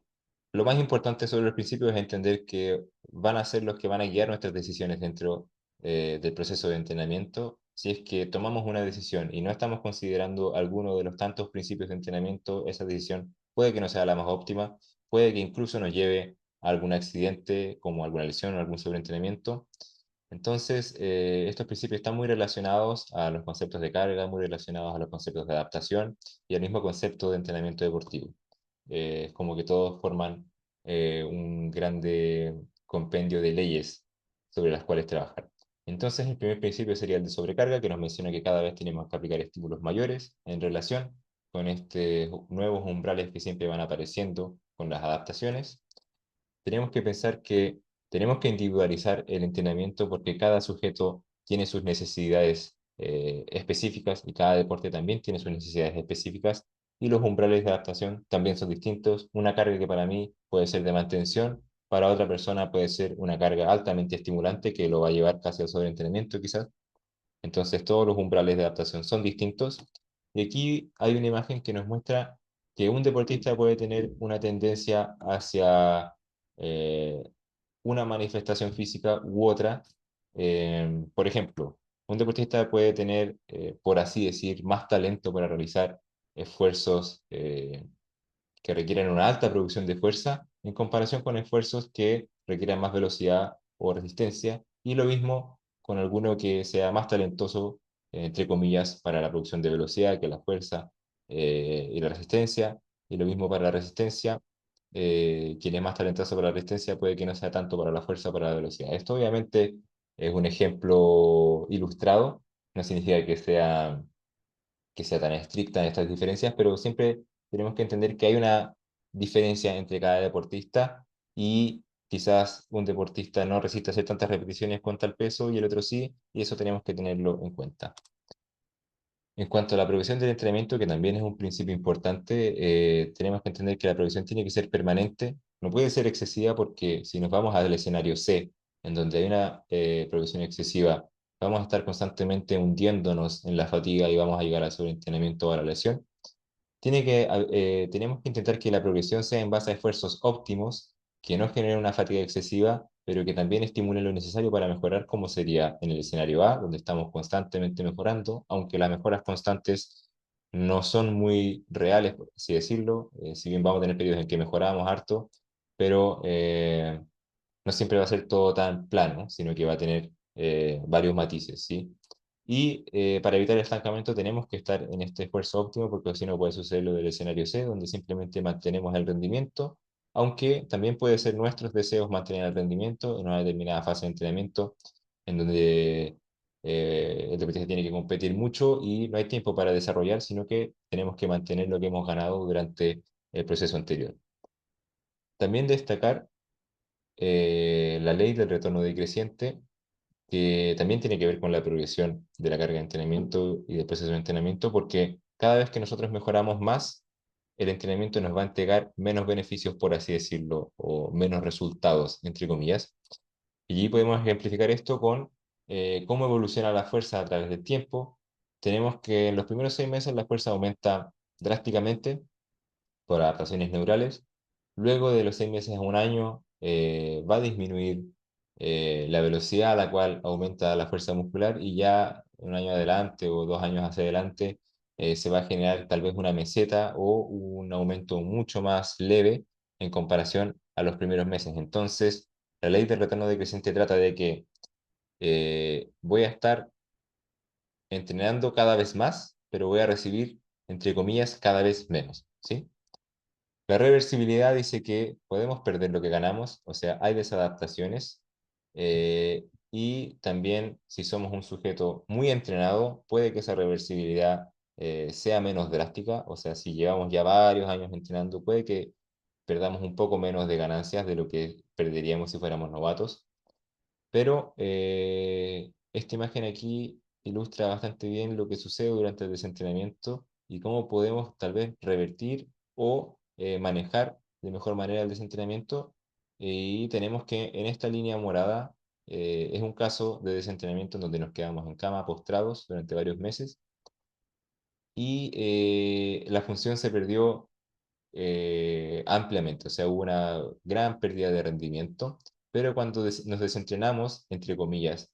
lo más importante sobre los principios es entender que van a ser los que van a guiar nuestras decisiones dentro del proceso de entrenamiento. Si es que tomamos una decisión y no estamos considerando alguno de los tantos principios de entrenamiento, esa decisión puede que no sea la más óptima, puede que incluso nos lleve a algún accidente, como alguna lesión o algún sobreentrenamiento. Entonces, estos principios están muy relacionados a los conceptos de carga, muy relacionados a los conceptos de adaptación y al mismo concepto de entrenamiento deportivo. Es como que todos forman un grande compendio de leyes sobre las cuales trabajar. Entonces, el primer principio sería el de sobrecarga, que nos menciona que cada vez tenemos que aplicar estímulos mayores en relación con estos nuevos umbrales que siempre van apareciendo con las adaptaciones. Tenemos que pensar que tenemos que individualizar el entrenamiento porque cada sujeto tiene sus necesidades específicas y cada deporte también tiene sus necesidades específicas y los umbrales de adaptación también son distintos. Una carga que para mí puede ser de mantención, para otra persona puede ser una carga altamente estimulante que lo va a llevar casi al sobreentrenamiento quizás. Entonces todos los umbrales de adaptación son distintos. Y aquí hay una imagen que nos muestra que un deportista puede tener una tendencia hacia eh, una manifestación física u otra. Por ejemplo, un deportista puede tener, por así decir, más talento para realizar esfuerzos que requieren una alta producción de fuerza en comparación con esfuerzos que requieran más velocidad o resistencia, y lo mismo con alguno que sea más talentoso, entre comillas, para la producción de velocidad que la fuerza y la resistencia, y lo mismo para la resistencia. Quien es más talentoso para la resistencia puede que no sea tanto para la fuerza o para la velocidad. Esto obviamente es un ejemplo ilustrado, no significa que sea tan estricta en estas diferencias, pero siempre tenemos que entender que hay una diferencia entre cada deportista y quizás un deportista no resiste hacer tantas repeticiones con tal peso y el otro sí, y eso tenemos que tenerlo en cuenta. En cuanto a la progresión del entrenamiento, que también es un principio importante, tenemos que entender que la progresión tiene que ser permanente, no puede ser excesiva porque si nos vamos al escenario C, en donde hay una progresión excesiva, vamos a estar constantemente hundiéndonos en la fatiga y vamos a llegar al sobreentrenamiento o a la lesión. Tenemos que intentar que la progresión sea en base a esfuerzos óptimos, que no generen una fatiga excesiva, pero que también estimulen lo necesario para mejorar, como sería en el escenario A, donde estamos constantemente mejorando, aunque las mejoras constantes no son muy reales, por así decirlo, si bien vamos a tener periodos en que mejoramos harto, pero no siempre va a ser todo tan plano, sino que va a tener varios matices, ¿sí? Y para evitar el estancamiento tenemos que estar en este esfuerzo óptimo, porque si no puede suceder lo del escenario C, donde simplemente mantenemos el rendimiento, aunque también puede ser nuestros deseos mantener el rendimiento en una determinada fase de entrenamiento, en donde el deportista tiene que competir mucho y no hay tiempo para desarrollar, sino que tenemos que mantener lo que hemos ganado durante el proceso anterior. También destacar la ley del retorno decreciente, que también tiene que ver con la progresión de la carga de entrenamiento y del proceso de entrenamiento, porque cada vez que nosotros mejoramos más, el entrenamiento nos va a entregar menos beneficios, por así decirlo, o menos resultados, entre comillas. Y allí podemos ejemplificar esto con cómo evoluciona la fuerza a través del tiempo. Tenemos que en los primeros 6 meses la fuerza aumenta drásticamente por adaptaciones neurales. Luego de los 6 meses a un año va a disminuir la velocidad a la cual aumenta la fuerza muscular y ya un año adelante o 2 años hacia adelante se va a generar tal vez una meseta o un aumento mucho más leve en comparación a los primeros meses. Entonces, la ley del retorno decreciente trata de que voy a estar entrenando cada vez más, pero voy a recibir, entre comillas, cada vez menos, ¿sí? La reversibilidad dice que podemos perder lo que ganamos, o sea, hay desadaptaciones, y también si somos un sujeto muy entrenado, puede que esa reversibilidad sea menos drástica, o sea, si llevamos ya varios años entrenando, puede que perdamos un poco menos de ganancias de lo que perderíamos si fuéramos novatos. Pero esta imagen aquí ilustra bastante bien lo que sucede durante el desentrenamiento y cómo podemos tal vez revertir o manejar de mejor manera el desentrenamiento Y tenemos que en esta línea morada es un caso de desentrenamiento en donde nos quedamos en cama postrados durante varios meses y la función se perdió ampliamente, o sea, hubo una gran pérdida de rendimiento, pero cuando nos desentrenamos, entre comillas,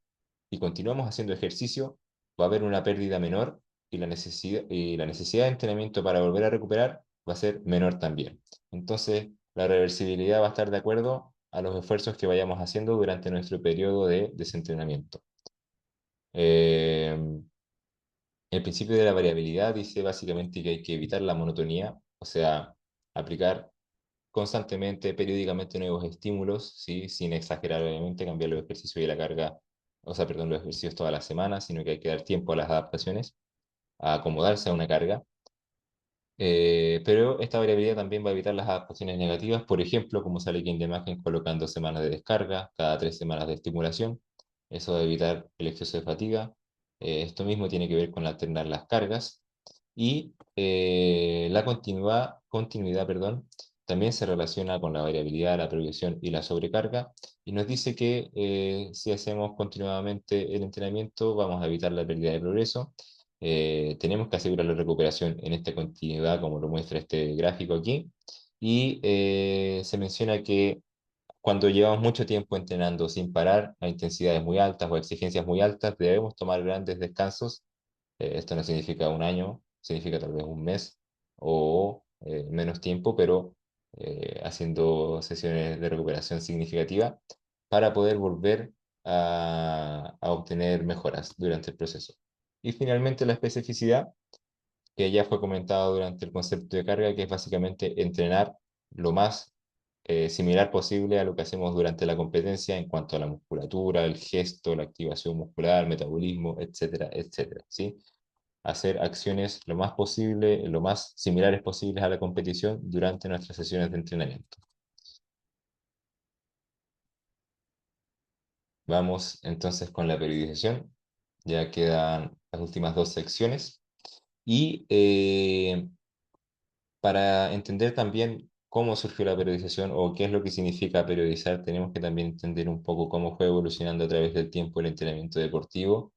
y continuamos haciendo ejercicio, va a haber una pérdida menor y la necesidad de entrenamiento para volver a recuperar va a ser menor también. Entonces, la reversibilidad va a estar de acuerdo a los esfuerzos que vayamos haciendo durante nuestro periodo de desentrenamiento. Eh, el principio de la variabilidad dice básicamente que hay que evitar la monotonía, o sea, aplicar constantemente, periódicamente nuevos estímulos, ¿sí? Sin exagerar, obviamente, cambiar los ejercicios y la carga, o sea, perdón, los ejercicios todas las semanas, sino que hay que dar tiempo a las adaptaciones, a acomodarse a una carga. Pero esta variabilidad también va a evitar las adaptaciones negativas, por ejemplo, como sale aquí en la imagen, colocando semanas de descarga, cada 3 semanas de estimulación. Eso va a evitar el exceso de fatiga. Esto mismo tiene que ver con alternar las cargas y la continuidad, perdón, también se relaciona con la variabilidad, la progresión y la sobrecarga. Y nos dice que si hacemos continuadamente el entrenamiento, vamos a evitar la pérdida de progreso. Tenemos que asegurar la recuperación en esta continuidad, como lo muestra este gráfico aquí. Y se menciona que cuando llevamos mucho tiempo entrenando sin parar, a intensidades muy altas o exigencias muy altas, debemos tomar grandes descansos. Esto no significa un año, significa tal vez un mes o menos tiempo, pero haciendo sesiones de recuperación significativa para poder volver a obtener mejoras durante el proceso. Y finalmente la especificidad, que ya fue comentado durante el concepto de carga, que es básicamente entrenar lo más similar posible a lo que hacemos durante la competencia en cuanto a la musculatura, el gesto, la activación muscular, metabolismo, etcétera, etcétera, ¿sí? Hacer acciones lo más posible, lo más similares posibles a la competición durante nuestras sesiones de entrenamiento. Vamos entonces con la periodización. Ya quedan las últimas dos secciones. Y para entender también cómo surgió la periodización o qué es lo que significa periodizar, tenemos que también entender un poco cómo fue evolucionando a través del tiempo el entrenamiento deportivo,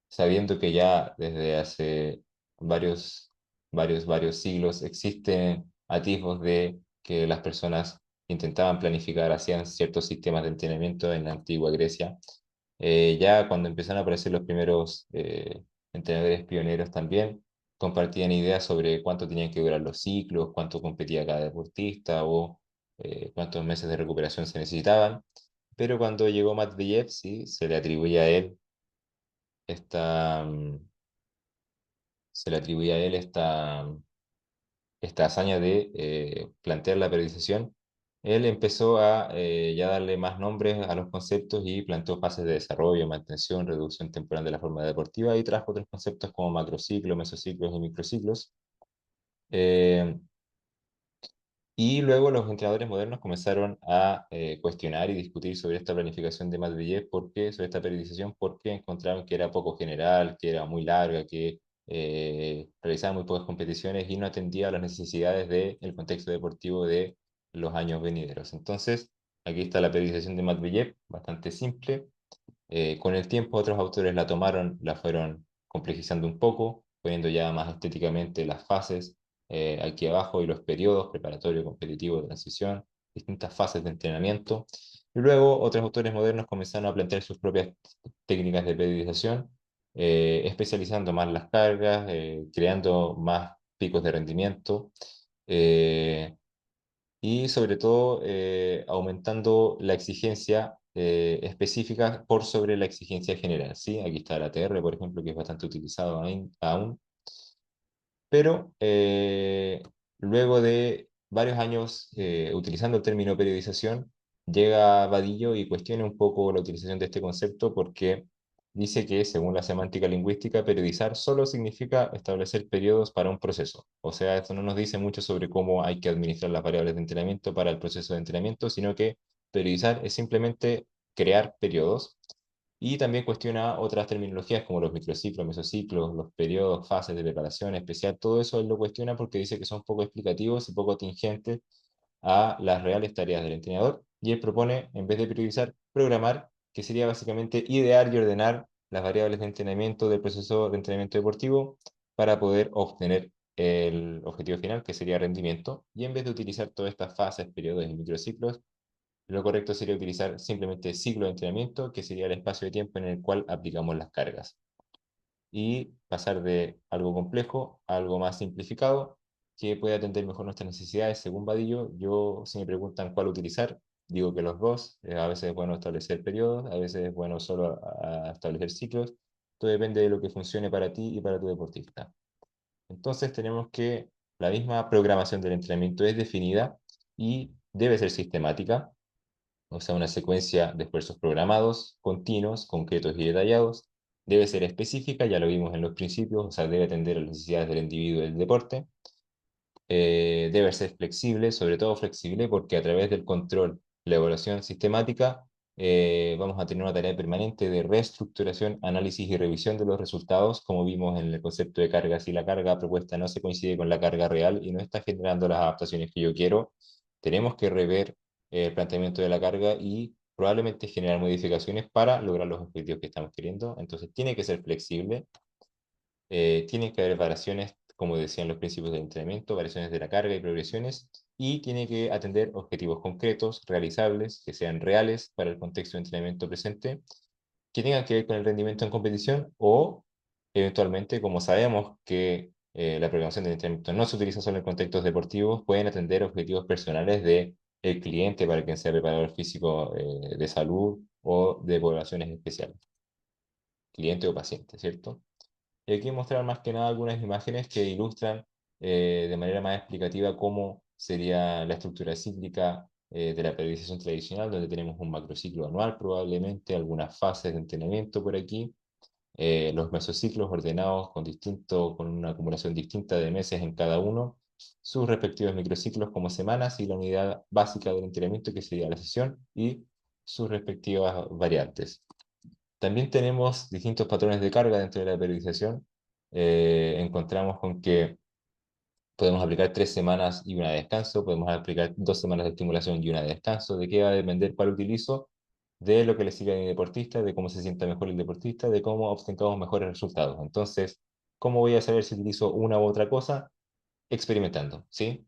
sabiendo que ya desde hace varios, varios siglos existen atisbos de que las personas intentaban planificar, hacían ciertos sistemas de entrenamiento en la antigua Grecia. Ya cuando empezaron a aparecer los primeros entrenadores pioneros también, compartían ideas sobre cuánto tenían que durar los ciclos, cuánto competía cada deportista o cuántos meses de recuperación se necesitaban. Pero cuando llegó Matveyev, sí, se le atribuye a él esta, se le atribuye a él esta hazaña de plantear la periodización. Él empezó a ya darle más nombres a los conceptos y planteó fases de desarrollo, mantención, reducción temporal de la forma deportiva y trajo otros conceptos como macrociclos, mesociclos y microciclos. Eh, y luego los entrenadores modernos comenzaron a cuestionar y discutir sobre esta planificación de Medvedev, sobre esta periodización, porque encontraron que era poco general, que era muy larga, que realizaba muy pocas competiciones y no atendía a las necesidades del contexto deportivo de los años venideros. Entonces, aquí está la periodización de Medvedev, bastante simple. Con el tiempo otros autores la tomaron, la fueron complejizando un poco, poniendo ya más estéticamente las fases aquí abajo y los periodos, preparatorio, competitivo, transición, distintas fases de entrenamiento. Y luego otros autores modernos comenzaron a plantear sus propias técnicas de periodización, especializando más las cargas, creando más picos de rendimiento. eh, y sobre todo aumentando la exigencia específica por sobre la exigencia general, ¿sí? Aquí está el ATR, por ejemplo, que es bastante utilizado aún, pero luego de varios años utilizando el término periodización, llega Vadillo y cuestiona un poco la utilización de este concepto porque dice que, según la semántica lingüística, periodizar solo significa establecer periodos para un proceso. O sea, esto no nos dice mucho sobre cómo hay que administrar las variables de entrenamiento para el proceso de entrenamiento, sino que periodizar es simplemente crear periodos y también cuestiona otras terminologías como los microciclos, mesociclos, los periodos, fases de preparación especial. Todo eso él lo cuestiona porque dice que son poco explicativos y poco tingentes a las reales tareas del entrenador y él propone, en vez de priorizar, programar, que sería básicamente idear y ordenar las variables de entrenamiento del proceso de entrenamiento deportivo para poder obtener el objetivo final, que sería rendimiento, y en vez de utilizar todas estas fases, periodos y microciclos, lo correcto sería utilizar simplemente ciclo de entrenamiento, que sería el espacio de tiempo en el cual aplicamos las cargas. Y pasar de algo complejo a algo más simplificado, que puede atender mejor nuestras necesidades según Vadillo. Yo, si me preguntan cuál utilizar, digo que los dos. A veces es bueno establecer periodos, a veces es bueno solo establecer ciclos. Todo depende de lo que funcione para ti y para tu deportista. Entonces tenemos que la misma programación del entrenamiento es definida y debe ser sistemática, o sea, una secuencia de esfuerzos programados, continuos, concretos y detallados. Debe ser específica, ya lo vimos en los principios, o sea, debe atender a las necesidades del individuo y del deporte. Debe ser flexible, sobre todo flexible, porque a través del control, la evaluación sistemática, vamos a tener una tarea permanente de reestructuración, análisis y revisión de los resultados, como vimos en el concepto de carga. Si la carga propuesta no se coincide con la carga real y no está generando las adaptaciones que yo quiero, tenemos que rever el planteamiento de la carga y probablemente generar modificaciones para lograr los objetivos que estamos queriendo. Entonces, tiene que ser flexible, tienen que haber variaciones, como decían los principios del entrenamiento, variaciones de la carga y progresiones, y tiene que atender objetivos concretos, realizables, que sean reales para el contexto de entrenamiento presente, que tengan que ver con el rendimiento en competición o, eventualmente, como sabemos que la programación del entrenamiento no se utiliza solo en contextos deportivos, pueden atender objetivos personales de el cliente para quien sea preparador físico de salud o de poblaciones especiales, cliente o paciente, ¿cierto? Y aquí mostrar más que nada algunas imágenes que ilustran de manera más explicativa cómo sería la estructura cíclica de la periodización tradicional, donde tenemos un macrociclo anual probablemente, algunas fases de entrenamiento por aquí, los mesociclos ordenados con una acumulación distinta de meses en cada uno, sus respectivos microciclos como semanas y la unidad básica del entrenamiento que sería la sesión y sus respectivas variantes. También tenemos distintos patrones de carga dentro de la periodización. Encontramos con que podemos aplicar 3 semanas y una de descanso, podemos aplicar 2 semanas de estimulación y una de descanso. ¿De qué va a depender cuál utilizo? De lo que le sirve a mi deportista, de cómo se sienta mejor el deportista, de cómo obtengamos mejores resultados. Entonces, ¿cómo voy a saber si utilizo una u otra cosa? Experimentando, ¿sí?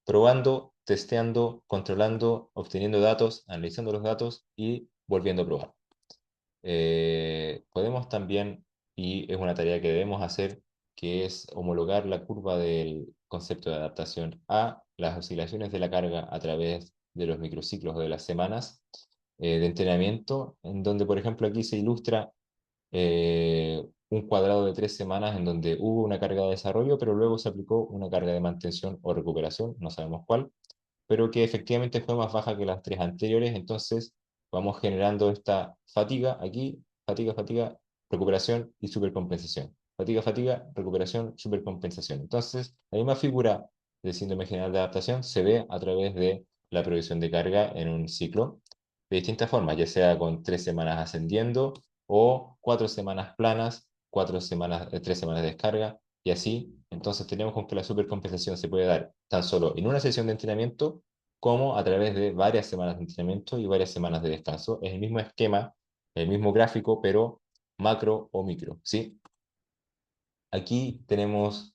Probando, testeando, controlando, obteniendo datos, analizando los datos y volviendo a probar. Podemos también, y es una tarea que debemos hacer, que es homologar la curva del concepto de adaptación a las oscilaciones de la carga a través de los microciclos o de las semanas de entrenamiento, en donde, por ejemplo, aquí se ilustra un cuadrado de 3 semanas en donde hubo una carga de desarrollo, pero luego se aplicó una carga de mantención o recuperación, no sabemos cuál, pero que efectivamente fue más baja que las 3 anteriores, entonces vamos generando esta fatiga aquí, fatiga, fatiga, recuperación y supercompensación. Fatiga, fatiga, recuperación, supercompensación. Entonces, la misma figura del síndrome general de adaptación se ve a través de la progresión de carga en un ciclo de distintas formas, ya sea con 3 semanas ascendiendo o 4 semanas planas, 4 semanas, 3 semanas de descarga, y así, entonces tenemos con que la supercompensación se puede dar tan solo en una sesión de entrenamiento como a través de varias semanas de entrenamiento y varias semanas de descanso. Es el mismo esquema, el mismo gráfico, pero macro o micro, ¿sí? Aquí tenemos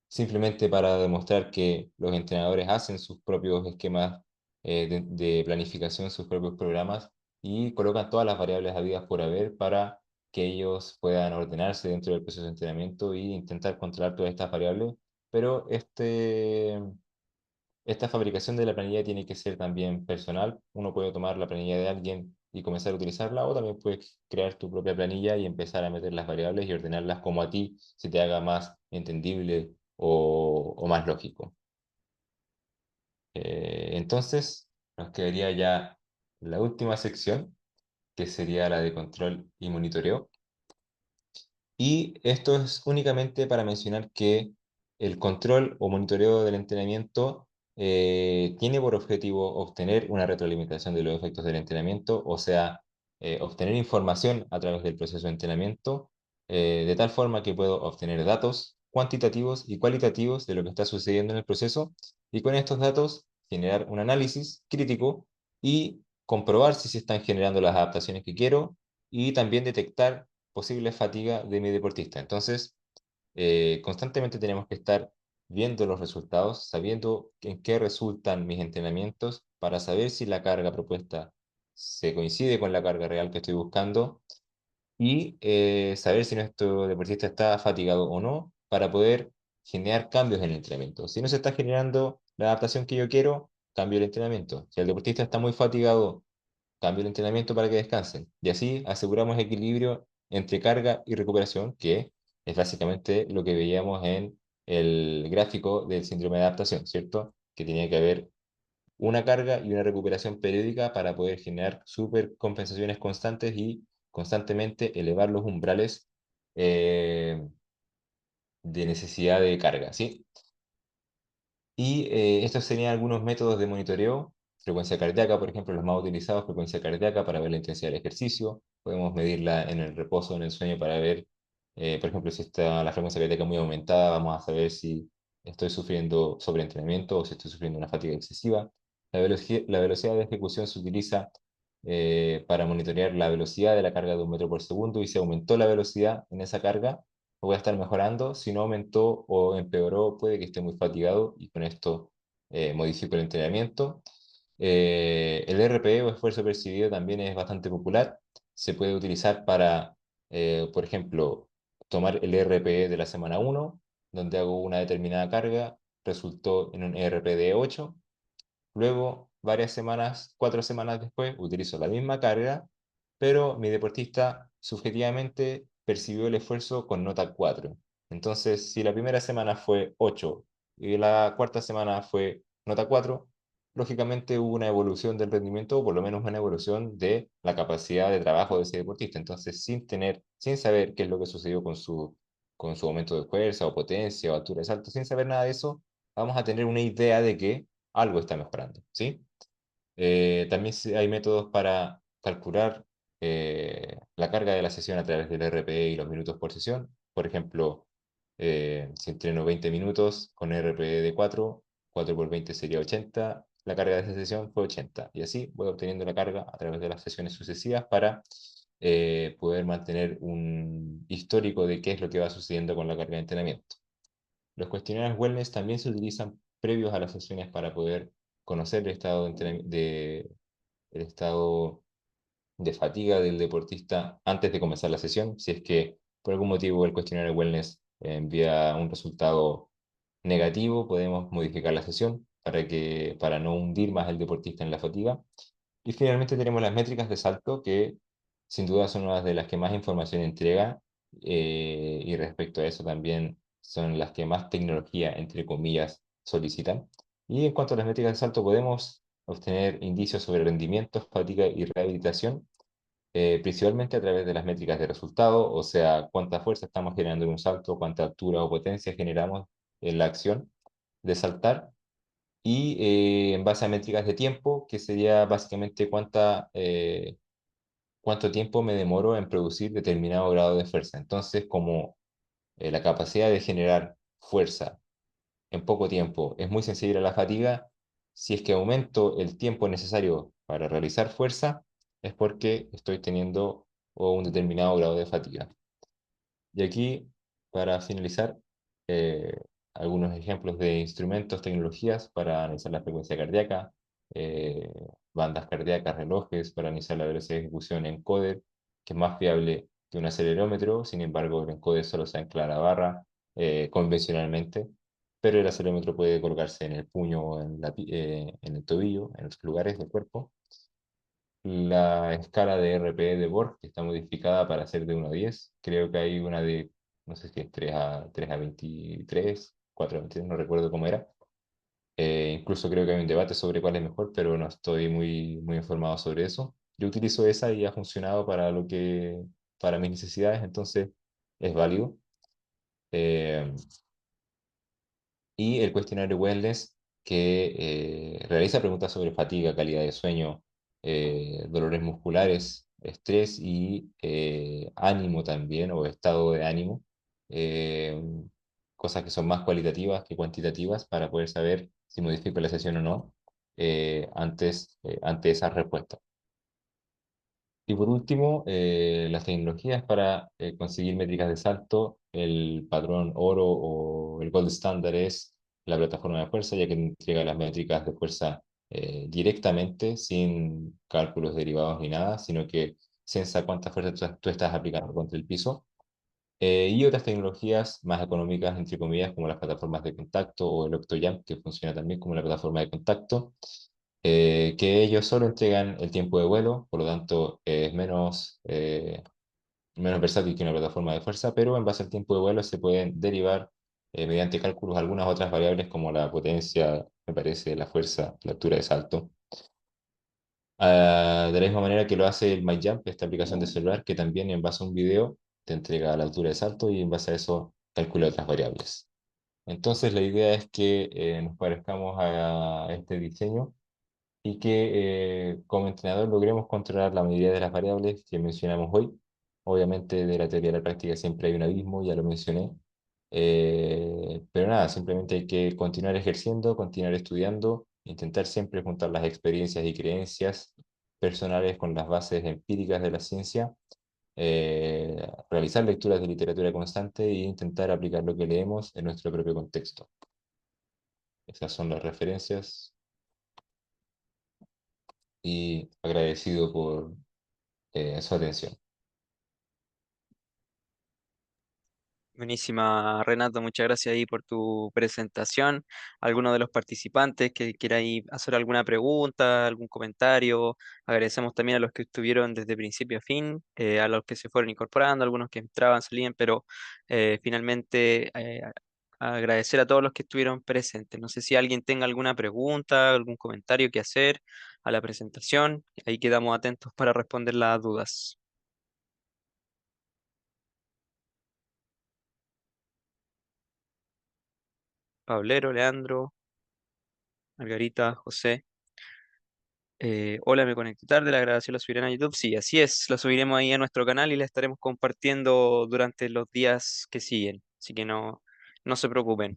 simplemente para demostrar que los entrenadores hacen sus propios esquemas de planificación, sus propios programas y colocan todas las variables habidas por haber para que ellos puedan ordenarse dentro del proceso de entrenamiento e intentar controlar todas estas variables. Pero esta fabricación de la planilla tiene que ser también personal. Uno puede tomar la planilla de alguien y comenzar a utilizarla, o también puedes crear tu propia planilla y empezar a meter las variables y ordenarlas como a ti se te haga más entendible o más lógico. Entonces, nos quedaría ya la última sección, que sería la de control y monitoreo. Y esto es únicamente para mencionar que el control o monitoreo del entrenamiento tiene por objetivo obtener una retroalimentación de los efectos del entrenamiento, o sea, obtener información a través del proceso de entrenamiento, de tal forma que puedo obtener datos cuantitativos y cualitativos de lo que está sucediendo en el proceso, y con estos datos generar un análisis crítico y comprobar si se están generando las adaptaciones que quiero y también detectar posible fatiga de mi deportista. Entonces, constantemente tenemos que estar viendo los resultados, sabiendo en qué resultan mis entrenamientos para saber si la carga propuesta se coincide con la carga real que estoy buscando y saber si nuestro deportista está fatigado o no para poder generar cambios en el entrenamiento. Si no se está generando la adaptación que yo quiero, cambio el entrenamiento. Si el deportista está muy fatigado, cambio el entrenamiento para que descansen. Y así aseguramos equilibrio entre carga y recuperación, que es básicamente lo que veíamos en el gráfico del síndrome de adaptación, ¿cierto? Que tenía que haber una carga y una recuperación periódica para poder generar supercompensaciones constantes y constantemente elevar los umbrales eh, de necesidad de carga, ¿sí? Y estos serían algunos métodos de monitoreo. Frecuencia cardíaca, por ejemplo, los más utilizados, frecuencia cardíaca para ver la intensidad del ejercicio. Podemos medirla en el reposo, en el sueño, para ver, por ejemplo, si está la frecuencia cardíaca muy aumentada, vamos a saber si estoy sufriendo sobreentrenamiento o si estoy sufriendo una fatiga excesiva. La velocidad de ejecución se utiliza para monitorear la velocidad de la carga de 1 metro por segundo y si aumentó la velocidad en esa carga, voy a estar mejorando. Si no aumentó o empeoró, puede que esté muy fatigado y con esto modifico el entrenamiento. El RPE o esfuerzo percibido también es bastante popular. Se puede utilizar para, por ejemplo, tomar el RPE de la semana 1, donde hago una determinada carga, resultó en un RPE de 8. Luego, varias semanas, 4 semanas después, utilizo la misma carga, pero mi deportista subjetivamente percibió el esfuerzo con nota 4. Entonces, si la primera semana fue 8 y la cuarta semana fue nota 4, lógicamente hubo una evolución del rendimiento, o por lo menos una evolución de la capacidad de trabajo de ese deportista. Entonces, sin saber qué es lo que sucedió con su aumento de fuerza o potencia o altura de salto, sin saber nada de eso, vamos a tener una idea de que algo está mejorando, ¿sí? También hay métodos para calcular la carga de la sesión a través del RPE y los minutos por sesión. Por ejemplo, si entreno 20 minutos con RPE de 4, 4 por 20 sería 80, la carga de esa sesión fue 80. Y así voy obteniendo la carga a través de las sesiones sucesivas para poder mantener un histórico de qué es lo que va sucediendo con la carga de entrenamiento. Los cuestionarios wellness también se utilizan previos a las sesiones para poder conocer el estado de fatiga del deportista antes de comenzar la sesión. Si es que por algún motivo el cuestionario wellness envía un resultado negativo, podemos modificar la sesión para no hundir más al deportista en la fatiga. Y finalmente tenemos las métricas de salto, que sin duda son una de las que más información entrega, y respecto a eso también son las que más tecnología, entre comillas, solicitan. Y en cuanto a las métricas de salto, podemos obtener indicios sobre rendimiento, fatiga y rehabilitación, principalmente a través de las métricas de resultado, o sea, cuánta fuerza estamos generando en un salto, cuánta altura o potencia generamos en la acción de saltar y en base a métricas de tiempo, que sería básicamente cuánto tiempo me demoro en producir determinado grado de fuerza. Entonces, como la capacidad de generar fuerza en poco tiempo es muy sensible a la fatiga, si es que aumento el tiempo necesario para realizar fuerza, es porque estoy teniendo un determinado grado de fatiga. Y aquí, para finalizar, eh, algunos ejemplos de instrumentos, tecnologías para analizar la frecuencia cardíaca, eh, bandas cardíacas, relojes para analizar la velocidad de ejecución, encoder, que es más fiable que un acelerómetro. Sin embargo, el encoder solo se ancla a la barra convencionalmente, pero el acelerómetro puede colocarse en el puño o en el tobillo, en los lugares del cuerpo. La escala de RPE de Borg, que está modificada para ser de 1 a 10. Creo que hay una de, no sé si es 3 a 23, 4 a 23, no recuerdo cómo era. Incluso creo que hay un debate sobre cuál es mejor, pero no estoy muy informado sobre eso. Yo utilizo esa y ha funcionado para mis necesidades, entonces es válido. Eh, y el cuestionario Wellness, que realiza preguntas sobre fatiga, calidad de sueño, dolores musculares, estrés y ánimo también, o estado de ánimo, eh, cosas que son más cualitativas que cuantitativas para poder saber si modifico la sesión o no ante esas respuestas. Y por último, las tecnologías para conseguir métricas de salto, el patrón oro o el gold standard es la plataforma de fuerza, ya que entrega las métricas de fuerza directamente, sin cálculos derivados ni nada, sino que sensa cuánta fuerza tú estás aplicando contra el piso. Y otras tecnologías más económicas, entre comillas, como las plataformas de contacto o el Octojump, que funciona también como una plataforma de contacto, que ellos solo entregan el tiempo de vuelo, por lo tanto es menos versátil que una plataforma de fuerza, pero en base al tiempo de vuelo se pueden derivar mediante cálculos algunas otras variables como la potencia, me parece, la fuerza, la altura de salto. De la misma manera que lo hace el MyJump, esta aplicación de celular, que también en base a un video te entrega la altura de salto y en base a eso calcula otras variables. Entonces la idea es que nos parezcamos a este diseño y que como entrenador logremos controlar la mayoría de las variables que mencionamos hoy. Obviamente de la teoría a la práctica siempre hay un abismo, ya lo mencioné. Pero nada, simplemente hay que continuar ejerciendo, continuar estudiando, intentar siempre juntar las experiencias y creencias personales con las bases empíricas de la ciencia, realizar lecturas de literatura constante e intentar aplicar lo que leemos en nuestro propio contexto. Esas son las referencias y agradecido por su atención. Buenísima, Renato, muchas gracias ahí por tu presentación. Alguno de los participantes que quiera ahí hacer alguna pregunta, algún comentario. Agradecemos también a los que estuvieron desde principio a fin, a los que se fueron incorporando, algunos que entraban, salían, pero finalmente agradecer a todos los que estuvieron presentes. No sé si alguien tenga alguna pregunta, algún comentario que hacer a la presentación. Ahí quedamos atentos para responder las dudas. Pablero, Leandro, Margarita, José. Hola, me conecté tarde, la grabación la subirán a YouTube. Sí, así es, la subiremos ahí a nuestro canal y la estaremos compartiendo durante los días que siguen. Así que no se preocupen.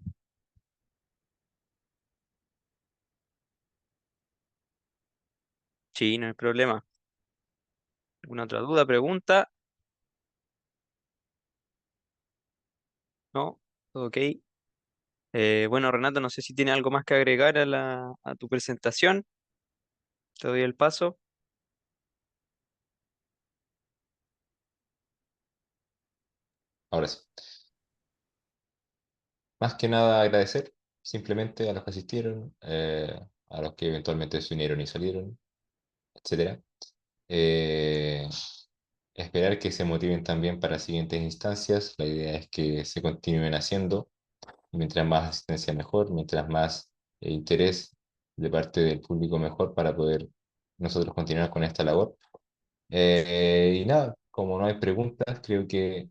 Sí, no hay problema. ¿Alguna otra duda, pregunta? ¿No? ¿Todo ok? Bueno, Renato, no sé si tiene algo más que agregar a a tu presentación. Te doy el paso. Ahora sí. Más que nada agradecer simplemente a los que asistieron, a los que eventualmente se unieron y salieron, etcétera. Eh, Esperar que se motiven también para siguientes instancias. La idea es que se continúen haciendo. Mientras más asistencia mejor, mientras más interés de parte del público mejor para poder nosotros continuar con esta labor. Y nada, como no hay preguntas, creo que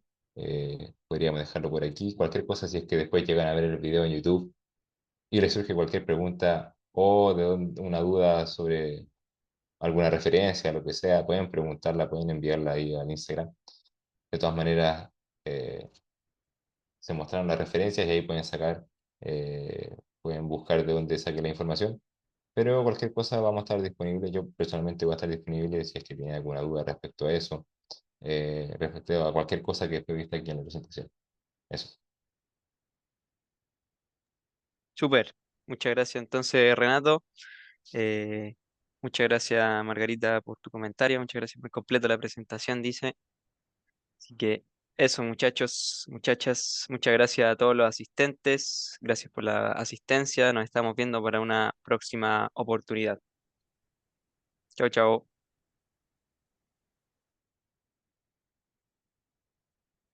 podríamos dejarlo por aquí. Cualquier cosa, si es que después llegan a ver el video en YouTube y les surge cualquier pregunta o una duda sobre alguna referencia, lo que sea, pueden preguntarla, pueden enviarla ahí al Instagram. De todas maneras, eh, se mostraron las referencias y ahí pueden buscar de dónde saqué la información. Pero cualquier cosa vamos a estar disponible. Yo personalmente voy a estar disponible si es que tienen alguna duda respecto a eso, respecto a cualquier cosa que esté vista aquí en la presentación. Eso. Súper. Muchas gracias entonces, Renato. Eh, muchas gracias, Margarita, por tu comentario. Muchas gracias por completo la presentación, dice. Así que eso, muchachos, muchachas, muchas gracias a todos los asistentes. Gracias por la asistencia. Nos estamos viendo para una próxima oportunidad. Chao, chao.